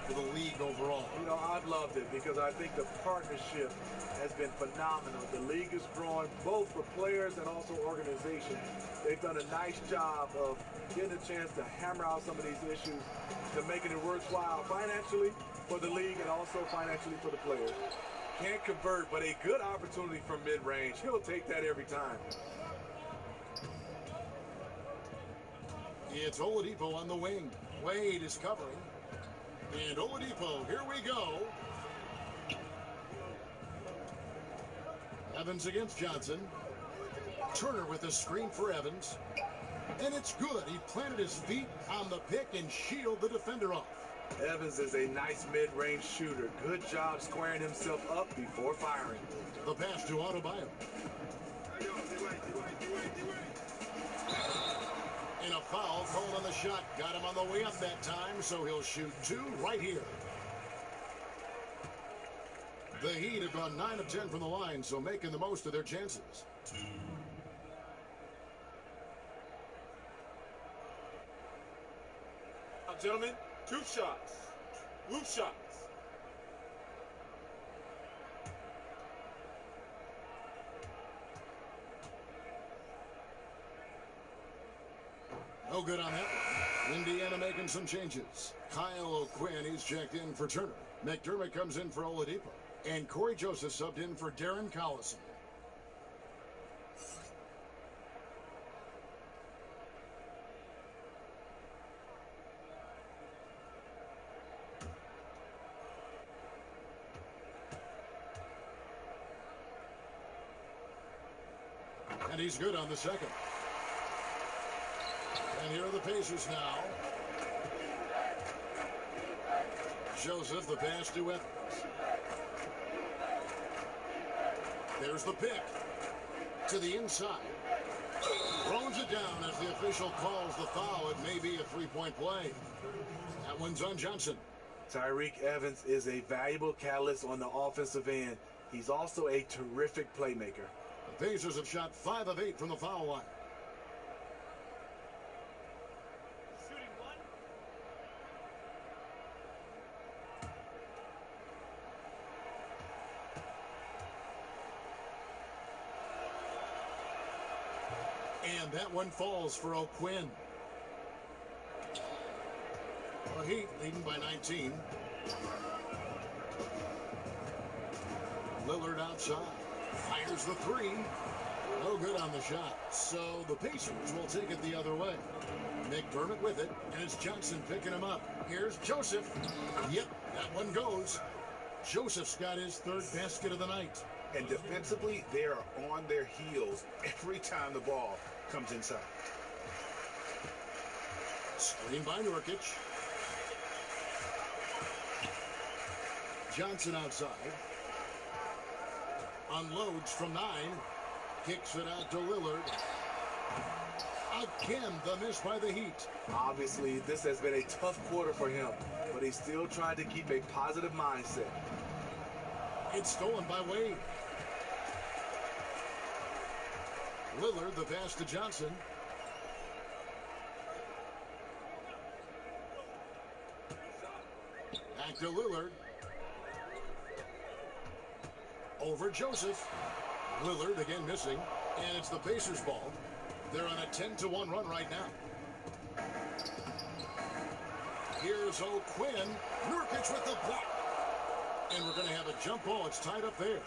for the league overall? You know, I've loved it because I think the partnership has been phenomenal. The league is growing both for players and also organizations. They've done a nice job of getting a chance to hammer out some of these issues to making it worthwhile financially for the league and also financially for the players. Can't convert, but a good opportunity from mid-range. He'll take that every time. It's Oladipo on the wing. Wade is covering. And Oladipo, here we go. Evans against Johnson. Turner with a screen for Evans. And it's good. He planted his feet on the pick and shielded the defender off. Evans is a nice mid-range shooter. Good job squaring himself up before firing. The pass to Adebayo. And a foul called on the shot. Got him on the way up that time, so he'll shoot 2 right here. The Heat have gone 9 of 10 from the line, so making the most of their chances. Now, gentlemen, 2 shots. Loose shots. No good on that one. Indiana making some changes. Kyle O'Quinn, he's checked in for Turner. McDermott comes in for Oladipo. And Corey Joseph subbed in for Darren Collison. And he's good on the second. And here are the Pacers now. Joseph, the pass to Evans. There's the pick. To the inside. Throws it down as the official calls the foul. It may be a three-point play. That one's on Johnson. Tyreke Evans is a valuable catalyst on the offensive end. He's also a terrific playmaker. The Pacers have shot 5 of 8 from the foul line. And that one falls for O'Quinn. The Heat leading by 19. Lillard outside. Fires the 3. No good on the shot. So the Pacers will take it the other way. McDermott with it, and it's Johnson picking him up. Here's Joseph. Yep, that one goes. Joseph's got his 3rd basket of the night. And defensively, they are on their heels every time the ball comes inside. Screen by Nurkic. Johnson outside. Unloads from 9. Kicks it out to Lillard. Again, the miss by the Heat. Obviously, this has been a tough quarter for him, but he's still trying to keep a positive mindset. It's stolen by Wade. Lillard, the pass to Johnson. Back to Lillard. Over Joseph. Lillard again missing. And it's the Pacers' ball. They're on a 10-1 run right now. Here's O'Quinn. Nurkic with the block. And we're going to have a jump ball. It's tied up there.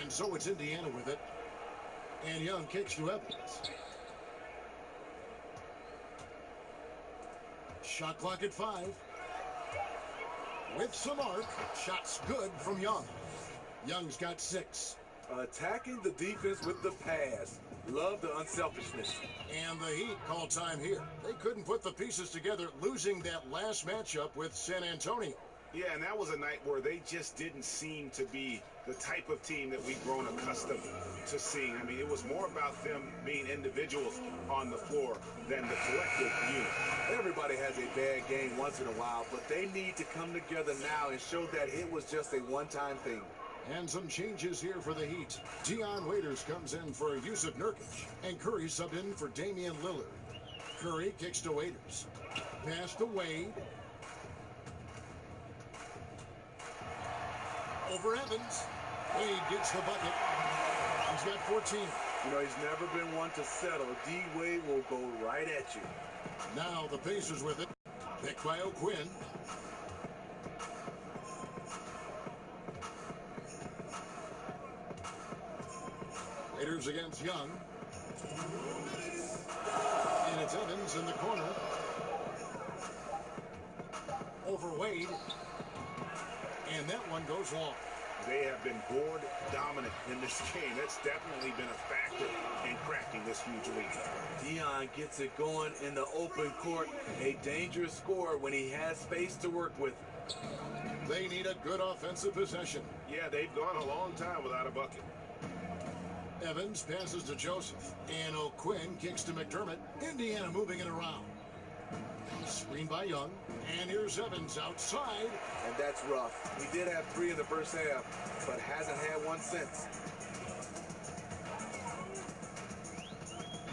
And so it's Indiana with it. And Young kicks to Evans. Shot clock at 5. With some arc. Shots good from Young. Young's got 6. Attacking the defense with the pass. Love the unselfishness. And the Heat call time here. They couldn't put the pieces together, losing that last matchup with San Antonio. Yeah, and that was a night where they just didn't seem to be the type of team that we've grown accustomed to seeing. I mean, it was more about them being individuals on the floor than the collective unit. Everybody has a bad game once in a while, but they need to come together now and show that it was just a one-time thing. And some changes here for the Heat. Dion Waiters comes in for Yusuf Nurkic, and Curry subbed in for Damian Lillard. Curry kicks to Waiters. Pass to Wade. Over Evans. Wade gets the bucket. He's got 14. You know, he's never been one to settle. D-Wade will go right at you. Now the Pacers with it. Picked by O'Quinn. Raiders against Young. And it's Evans in the corner. for Wade. And that one goes long. They have been board dominant in this game. That's definitely been a factor in cracking this huge lead. Dion gets it going in the open court. A dangerous scorer when he has space to work with. They need a good offensive possession. Yeah, they've gone a long time without a bucket. Evans passes to Joseph. And O'Quinn kicks to McDermott. Indiana moving it around. Screened by Young. And here's Evans outside. And that's rough. He did have 3 in the first half, but hasn't had one since.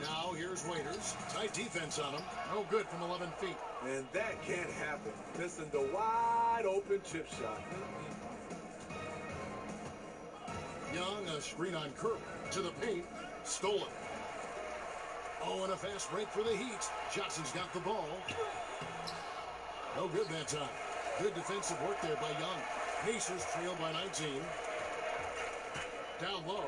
Now here's Waiters. Tight defense on him. No good from 11 feet. And that can't happen. Missing the wide open chip shot. Young, a screen on Curry. To the paint. Stolen. Oh, and a fast break for the Heat. Johnson's got the ball. No good that time. Good defensive work there by Young. Pacers trail by 19. Down low.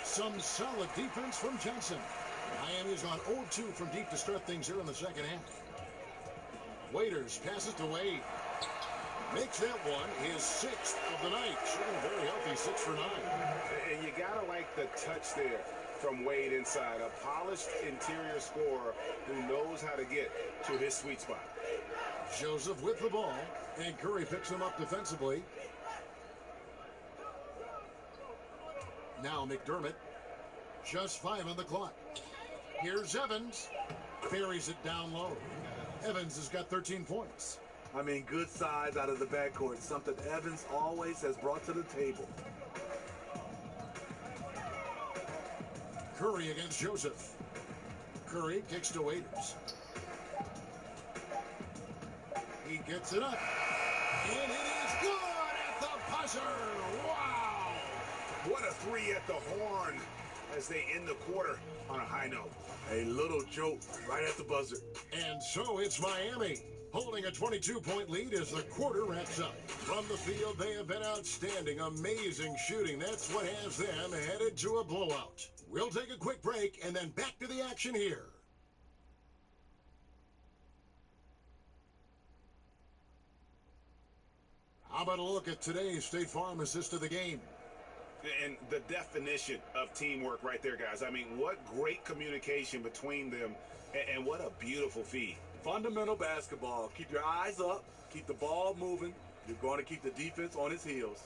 Some solid defense from Johnson. Miami's on 0-2 from deep to start things here in the second half. Waiters passes to Wade. Makes that one his 6th of the night. Shooting very healthy, 6 for 9. And you gotta like the touch there from Wade inside. A polished interior scorer who knows how to get to his sweet spot. Joseph with the ball, and Curry picks him up defensively. Now McDermott, just 5 on the clock. Here's Evans, buries it down low. Evans has got 13 points. I mean, good size out of the backcourt, something Evans always has brought to the table. Curry against Joseph. Curry kicks to Waiters. He gets it up. And it is good at the buzzer. Wow! What a 3 at the horn as they end the quarter on a high note. A little joke right at the buzzer. And so it's Miami holding a 22-point lead as the quarter wraps up. From the field, they have been outstanding. Amazing shooting. That's what has them headed to a blowout. We'll take a quick break and then back to the action here. How about a look at today's State Farm assist of the game? And the definition of teamwork right there, guys. I mean, what great communication between them, and what a beautiful feed. Fundamental basketball. Keep your eyes up. Keep the ball moving. You're going to keep the defense on its heels.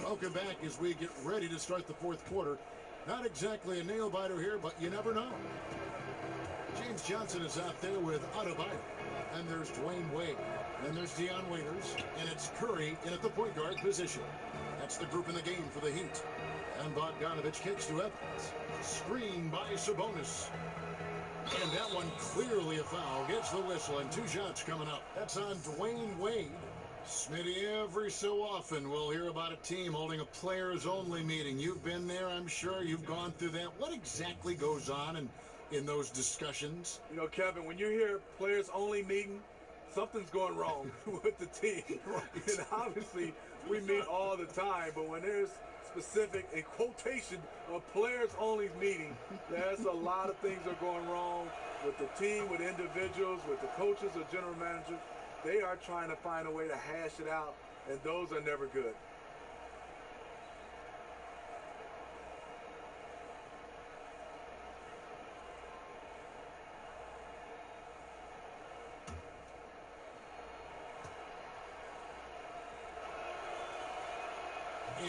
Welcome back as we get ready to start the fourth quarter. Not exactly a nail-biter here, but you never know. James Johnson is out there with Adebayo. And there's Dwayne Wade. And there's Dion Waiters. And it's Curry in at the point guard position. That's the group in the game for the Heat. And Bogdanovich kicks to Evans. Screen by Sabonis. And that one clearly a foul. Gets the whistle and 2 shots coming up. That's on Dwayne Wade. Smitty, every so often we'll hear about a team holding a players-only meeting. You've been there, I'm sure. You've gone through that. What exactly goes on in those discussions? You know, Kevin, when you hear players-only meeting, something's going wrong with the team. And obviously, we meet all the time, but when there's specific, in quotation, a players-only meeting, there's a lot of things are going wrong with the team, with individuals, with the coaches or general managers. They are trying to find a way to hash it out, and those are never good.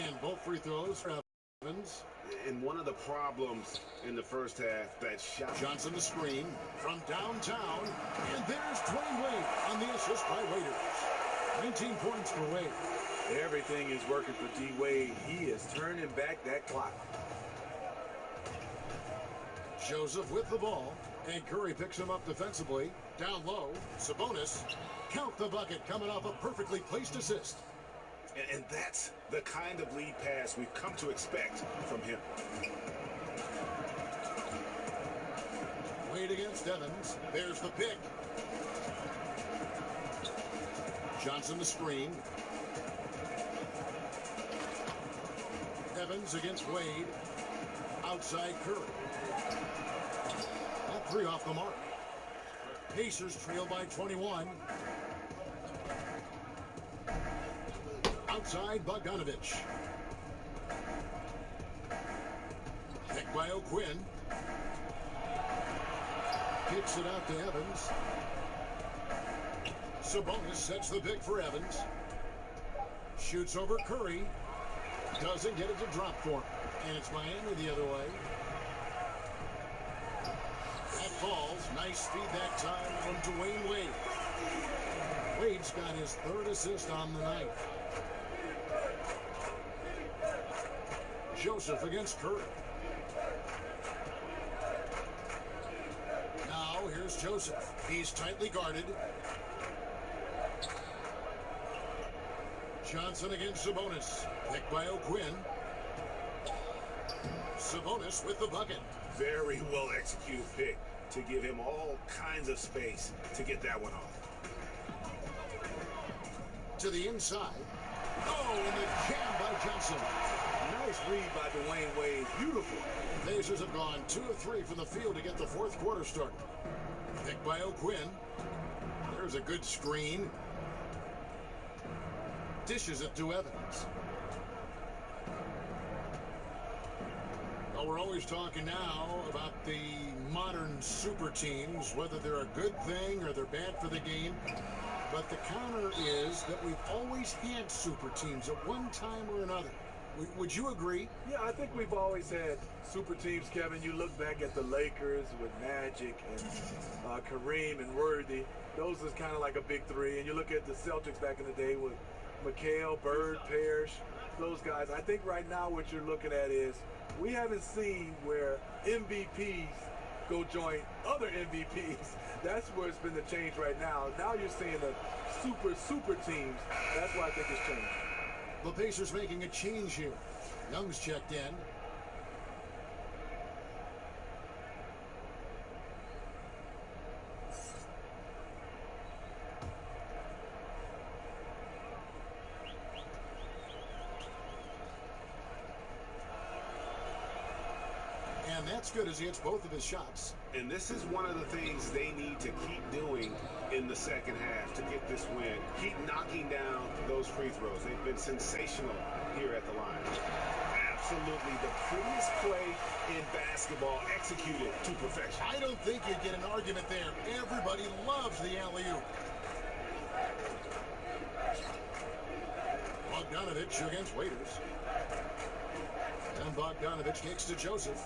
And both free throws for Evans. And one of the problems in the first half, that shot. Johnson the screen from downtown. And there's Dwayne Wade on the assist by Waiters. 19 points for Wade. Everything is working for D. Wade. He is turning back that clock. Joseph with the ball. And Curry picks him up defensively. Down low. Sabonis. Count the bucket coming off a perfectly placed assist. And that's the kind of lead pass we've come to expect from him. Wade against Evans. There's the pick. Johnson the screen. Evans against Wade. Outside Curry. That three off the mark. Pacers trail by 21. Outside Bogdanovich. Picked by O'Quinn. Kicks it out to Evans. Sabonis sets the pick for Evans. Shoots over Curry. Doesn't get it to drop for him. And it's Miami the other way. That falls. Nice feed that time from Dwayne Wade. Wade's got his third assist on the night. Joseph against Curry. Now here's Joseph. He's tightly guarded. Johnson against Sabonis. Picked by O'Quinn. Sabonis with the bucket. Very well executed pick to give him all kinds of space to get that one off. To the inside. Oh, and the jam by Johnson. Nice read by Dwayne Wade. Beautiful. Pacers have gone 2 of 3 from the field to get the fourth quarter started. Picked by O'Quinn. There's a good screen. Dishes it to Evans. Well, we're always talking now about the modern super teams, whether they're a good thing or they're bad for the game. But the counter is that we've always had super teams at one time or another. Would you agree? Yeah, I think we've always had super teams, Kevin. You look back at the Lakers with Magic and Kareem and Worthy. Those is kind of like a big three. And you look at the Celtics back in the day with McHale, Bird, Parrish, those guys. I think right now what you're looking at is we haven't seen where MVPs go join other MVPs. That's where it's been the change right now. Now you're seeing the super teams. That's why I think it's changed. The Pacers making a change here. Young's checked in. And that's good as he hits both of his shots. And this is one of the things they need to keep doing in the second half to get this win. Keep knocking down those free throws. They've been sensational here at the line. Absolutely the prettiest play in basketball, executed to perfection. I don't think you get an argument there. Everybody loves the alley-oop. Bogdanovich against Waiters. And Bogdanovich kicks to Joseph.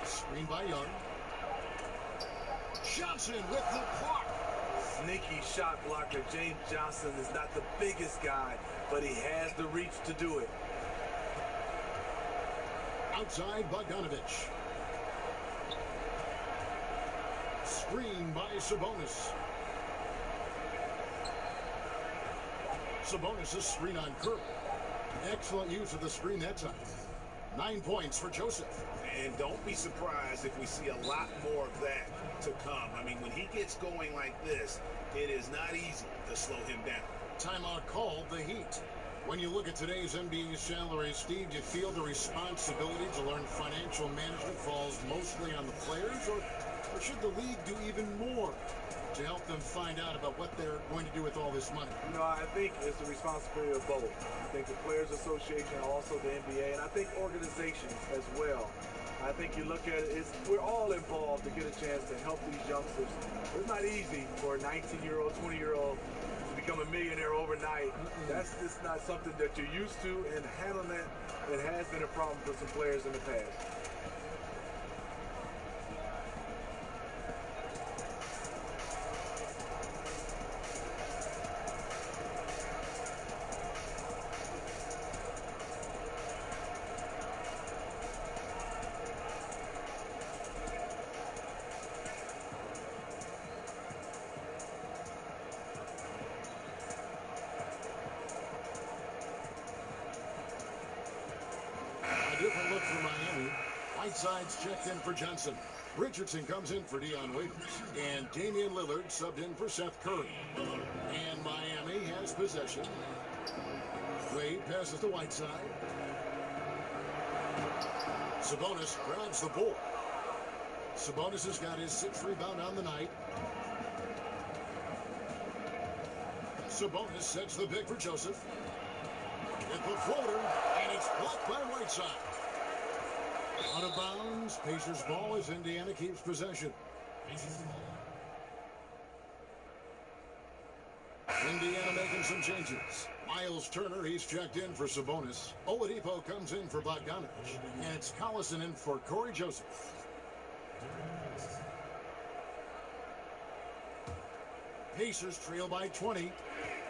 Screen by Young. Johnson with the block. Sneaky shot blocker. James Johnson is not the biggest guy, but he has the reach to do it. Outside Bogdanovich. Screen by Sabonis. Sabonis' screen on Curry. Excellent use of the screen that time. 9 points for Joseph. And don't be surprised if we see a lot more of that to come. I mean, when he gets going like this, it is not easy to slow him down. Timeout called the Heat. When you look at today's NBA salaries, Steve, do you feel the responsibility to learn financial management falls mostly on the players, or should the league do even more to help them find out about what they're going to do with all this money? You know, I think it's the responsibility of both. I think the Players Association, also the NBA, and I think organizations as well. I think you look at it, we're all involved to get a chance to help these youngsters. It's not easy for a 19-year-old, 20-year-old to become a millionaire overnight. That's just not something that you're used to, and handling that, it has been a problem for some players in the past. Different look for Miami. Whiteside's checked in for Johnson. Richardson comes in for Dion Waiters. And Damian Lillard subbed in for Seth Curry. And Miami has possession. Wade passes to Whiteside. Sabonis grabs the board. Sabonis has got his 6th rebound on the night. Sabonis sets the pick for Joseph. At the floater, and it's blocked by Whiteside. Out of bounds, Pacers ball as Indiana keeps possession. Indiana making some changes. Miles Turner, he's checked in for Sabonis. Oladipo comes in for Bogdanovich. And it's Collison in for Corey Joseph. Pacers trail by 20.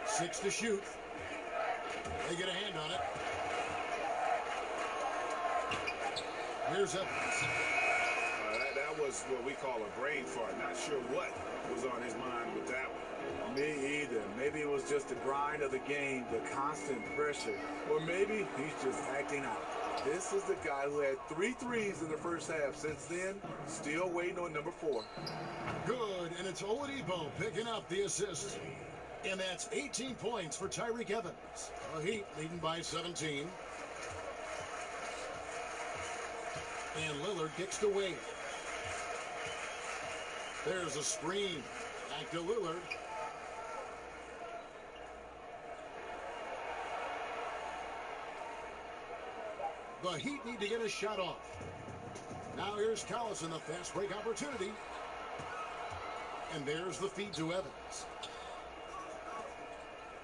6 to shoot. They get a hand on it. Here's Evans. That was what we call a brain fart. Not sure what was on his mind with that one. Me either. Maybe it was just the grind of the game, the constant pressure. Or maybe he's just acting out. This is the guy who had 3 threes in the first half. Since then, still waiting on number 4. Good, and it's Oladipo picking up the assist. And that's 18 points for Tyreke Evans. The Heat leading by 17. And Lillard kicks to Wade. There's a screen. Back to Lillard. The Heat need to get a shot off. Now here's Collison, the fast break opportunity. And there's the feed to Evans.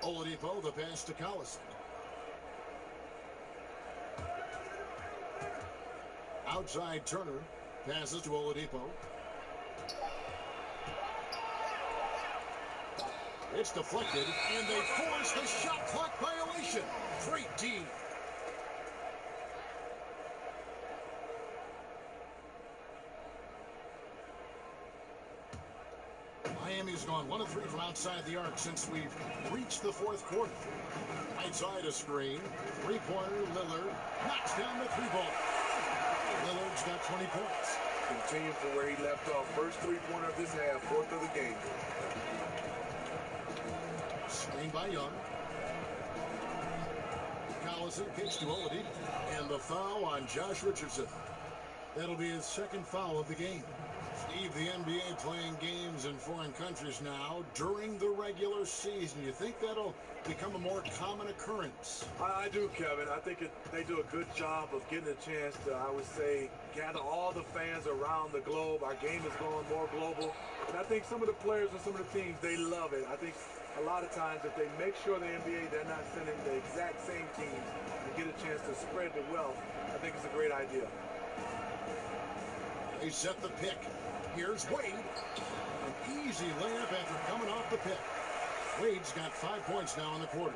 Oladipo, the pass to Collison. Outside Turner. Passes to Oladipo. It's deflected, and they force the shot clock violation. Great D. Miami's gone 1 of 3 from outside the arc since we've reached the 4th quarter. Outside a screen. 3-pointer, Lillard knocks down the 3-ball. Lillard's got 20 points. Continue from where he left off. First 3-pointer of this half, 4th of the game. Screen by Young. Collison kicks to Oladipo. And the foul on Josh Richardson. That'll be his 2nd foul of the game. Steve, the NBA playing games in foreign countries now during the regular season. You think that'll become a more common occurrence? I do, Kevin. I think they do a good job of getting a chance to, I would say, gather all the fans around the globe. Our game is going more global. And I think some of the players and some of the teams, they love it. I think a lot of times if they make sure the NBA, they're not sending the exact same teams and get a chance to spread the wealth, I think it's a great idea. They set the pick. Here's Wade. An easy layup after coming off the pick. Wade's got 5 points now in the quarter.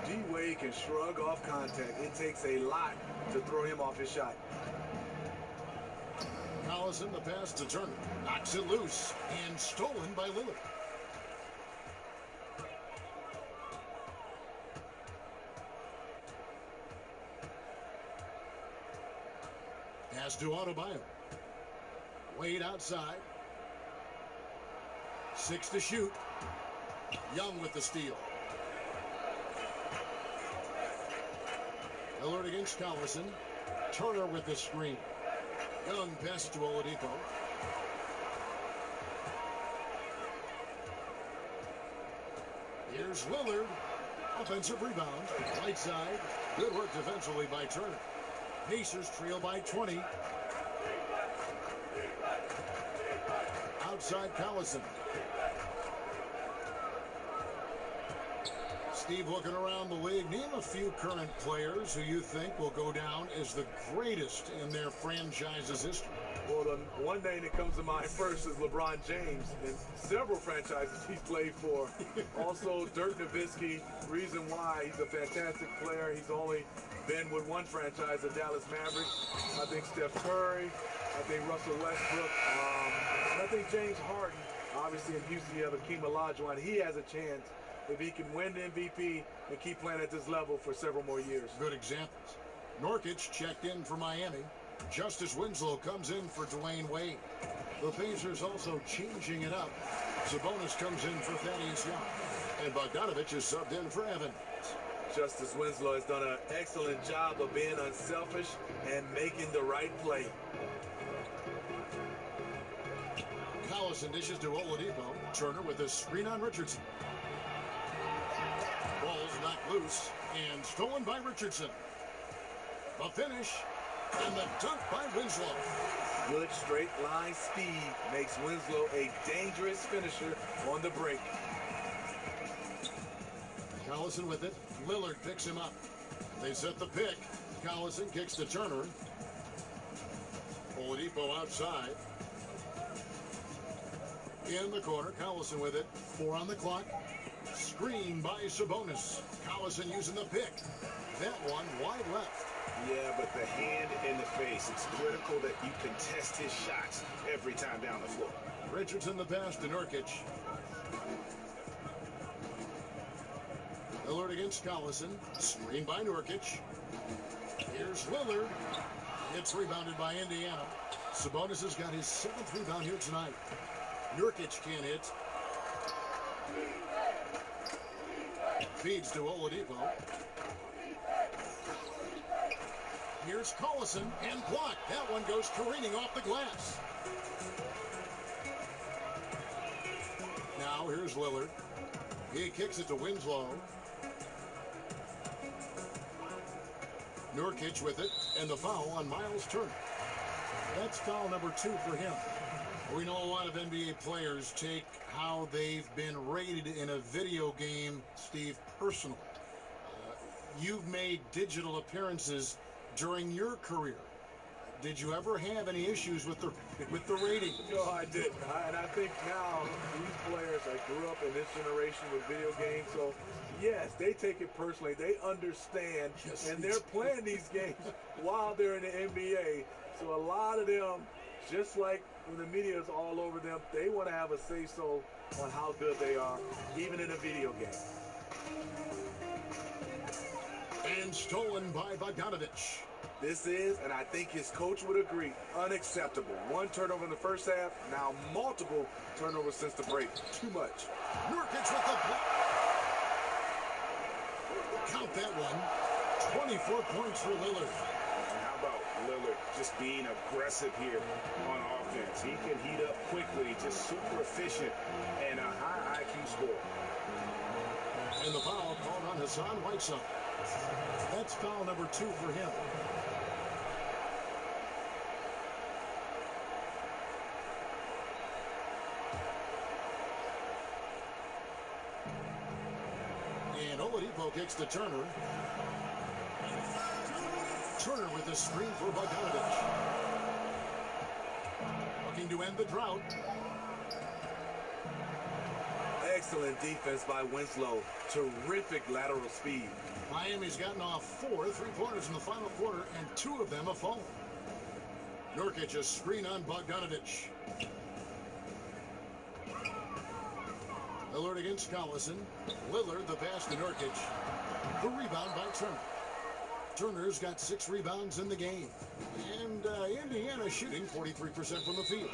D. Wade can shrug off contact. It takes a lot to throw him off his shot. Collison, the pass to Turner. Knocks it loose and stolen by Lillard. Pass to Adebayo. Wade outside. 6 to shoot. Young with the steal. Lillard against Collison. Turner with the screen. Young passes to Oladipo. Here's Lillard. Offensive rebound. Right side. Good work defensively by Turner. Pacers trail by 20. Outside Collison. Steve, looking around the league, name a few current players who you think will go down as the greatest in their franchise's history. Well, the one name that comes to mind first is LeBron James, and several franchises he's played for. Also, Dirk Nowitzki, reason why he's a fantastic player. He's only been with one franchise, the Dallas Mavericks. I think Steph Curry. I think Russell Westbrook. And I think James Harden. Obviously, in Houston, you have Hakeem Olajuwon. He has a chance if he can win the MVP and keep playing at this level for several more years. Good examples. Nurkic checked in for Miami. Justice Winslow comes in for Dwayne Wade. The Pacers also changing it up. Sabonis comes in for Thaddeus Young. And Bogdanovich is subbed in for Evans. Justice Winslow has done an excellent job of being unselfish and making the right play. Collison dishes to Oladipo. Turner with a screen on Richardson. Ball's knocked loose and stolen by Richardson. The finish and the dunk by Winslow. Good straight line speed makes Winslow a dangerous finisher on the break. Collison with it. Lillard picks him up. They set the pick. Collison kicks to Turner. Oladipo outside. In the corner, Collison with it. 4 on the clock. Screen by Sabonis. Collison using the pick. That one wide left. Yeah, but the hand in the face, it's critical that you contest his shots every time down the floor. Richardson the pass to Nurkic. Lillard against Collison. Screen by Nurkic. Here's Lillard. It's rebounded by Indiana. Sabonis has got his 7th rebound here tonight. Nurkic can't hit. Feeds to Oladipo. Here's Collison and blocked. That one goes careening off the glass. Now here's Lillard. He kicks it to Winslow. Nurkic with it, and the foul on Miles Turner. That's foul number 2 for him. We know a lot of NBA players take how they've been rated in a video game, Steve, personally. You've made digital appearances during your career. Did you ever have any issues with the rating? No, I didn't. And I think now these players that grew up in this generation with video games, so yes, they take it personally. They understand, and they're playing these games while they're in the NBA. So a lot of them, just like when the media is all over them, they want to have a say-so on how good they are, even in a video game. And stolen by Bogdanovich. This is, and I think his coach would agree, unacceptable. 1 turnover in the first half, now multiple turnovers since the break. Too much. Nurkic with the block. Count that one. 24 points for Lillard. And how about Lillard just being aggressive here on offense? He can heat up quickly, just super efficient, and a high IQ score. And the foul called on Hassan Whiteside. That's foul number 2 for him. And Oladipo kicks to Turner. Turner with the screen for Bogdanovich. Looking to end the drought. Excellent defense by Winslow. Terrific lateral speed. Miami's gotten off 4 3-pointers in the final quarter, and 2 of them have fallen. Nurkic a screen on Bogdanovich. Lillard against Collison. Lillard the pass to Nurkic. The rebound by Turner. Turner's got 6 rebounds in the game. And Indiana shooting 43% from the field.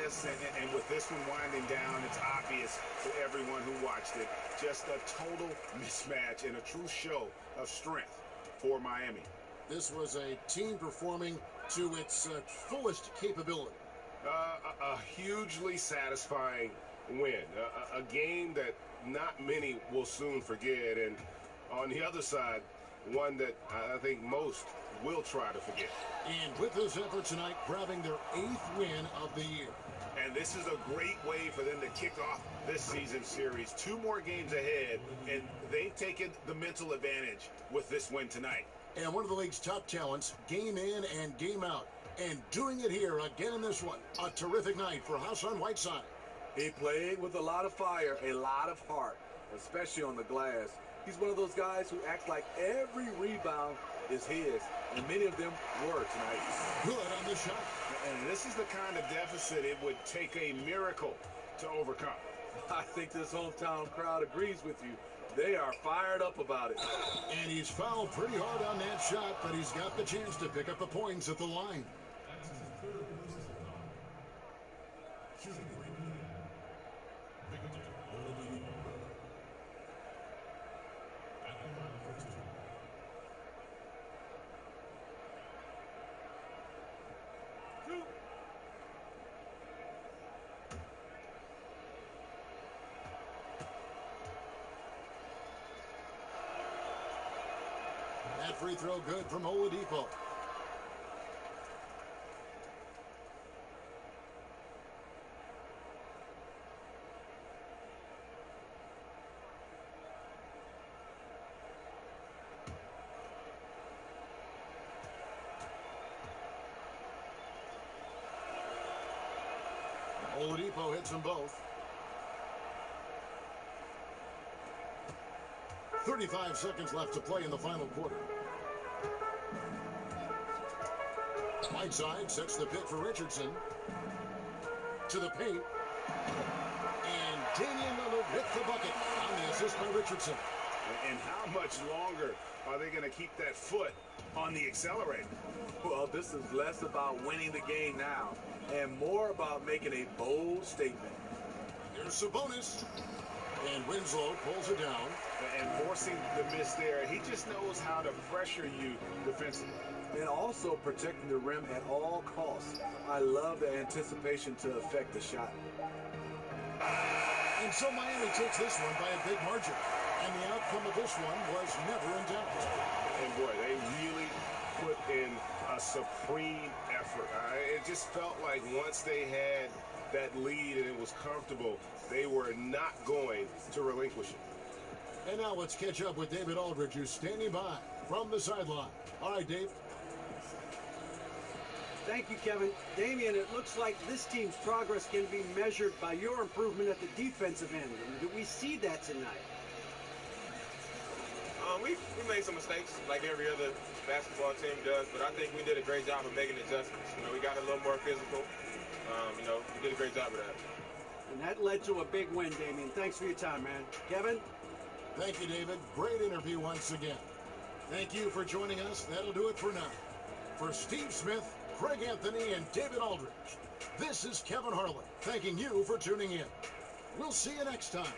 Yes, and with this one winding down, it's obvious to everyone who watched it. Just a total mismatch and a true show of strength for Miami. This was a team performing to its fullest capability. A hugely satisfying win. A game that not many will soon forget. And on the other side, one that I think most will try to forget. And with this effort tonight, grabbing their 8th win of the year. And this is a great way for them to kick off this season series. 2 more games ahead, and they've taken the mental advantage with this win tonight. And one of the league's top talents, game in and game out. And doing it here again in this one. A terrific night for Hassan Whiteside. He played with a lot of fire, a lot of heart, especially on the glass. He's one of those guys who acts like every rebound is his, and many of them were tonight. Good on the shot. And this is the kind of deficit it would take a miracle to overcome. I think this hometown crowd agrees with you. They are fired up about it. And he's fouled pretty hard on that shot, but he's got the chance to pick up the points at the line. That free throw good from Oladipo. Oladipo hits them both. 35 seconds left to play in the final quarter. Whiteside sets the pick for Richardson. To the paint. And Damian Lillard with the bucket on the assist by Richardson. And how much longer are they going to keep that foot on the accelerator? Well, this is less about winning the game now and more about making a bold statement. Here's Sabonis. And Winslow pulls it down. And forcing the miss there. He just knows how to pressure you defensively. And also protecting the rim at all costs. I love the anticipation to affect the shot. And so Miami takes this one by a big margin. And the outcome of this one was never in doubt. And boy, they really put in a supreme effort. It just felt like once they had that lead and it was comfortable, they were not going to relinquish it. And now let's catch up with David Aldridge, who's standing by from the sideline. All right, Dave. Thank you, Kevin. Damian, it looks like this team's progress can be measured by your improvement at the defensive end. Do we see that tonight? We made some mistakes like every other basketball team does, but I think we did a great job of making adjustments. We got a little more physical. We did a great job of that. And that led to a big win, Damian. Thanks for your time, man. Kevin? Thank you, David. Great interview once again. Thank you for joining us. That'll do it for now. For Steve Smith, Craig Anthony, and David Aldridge, this is Kevin Harlan thanking you for tuning in. We'll see you next time.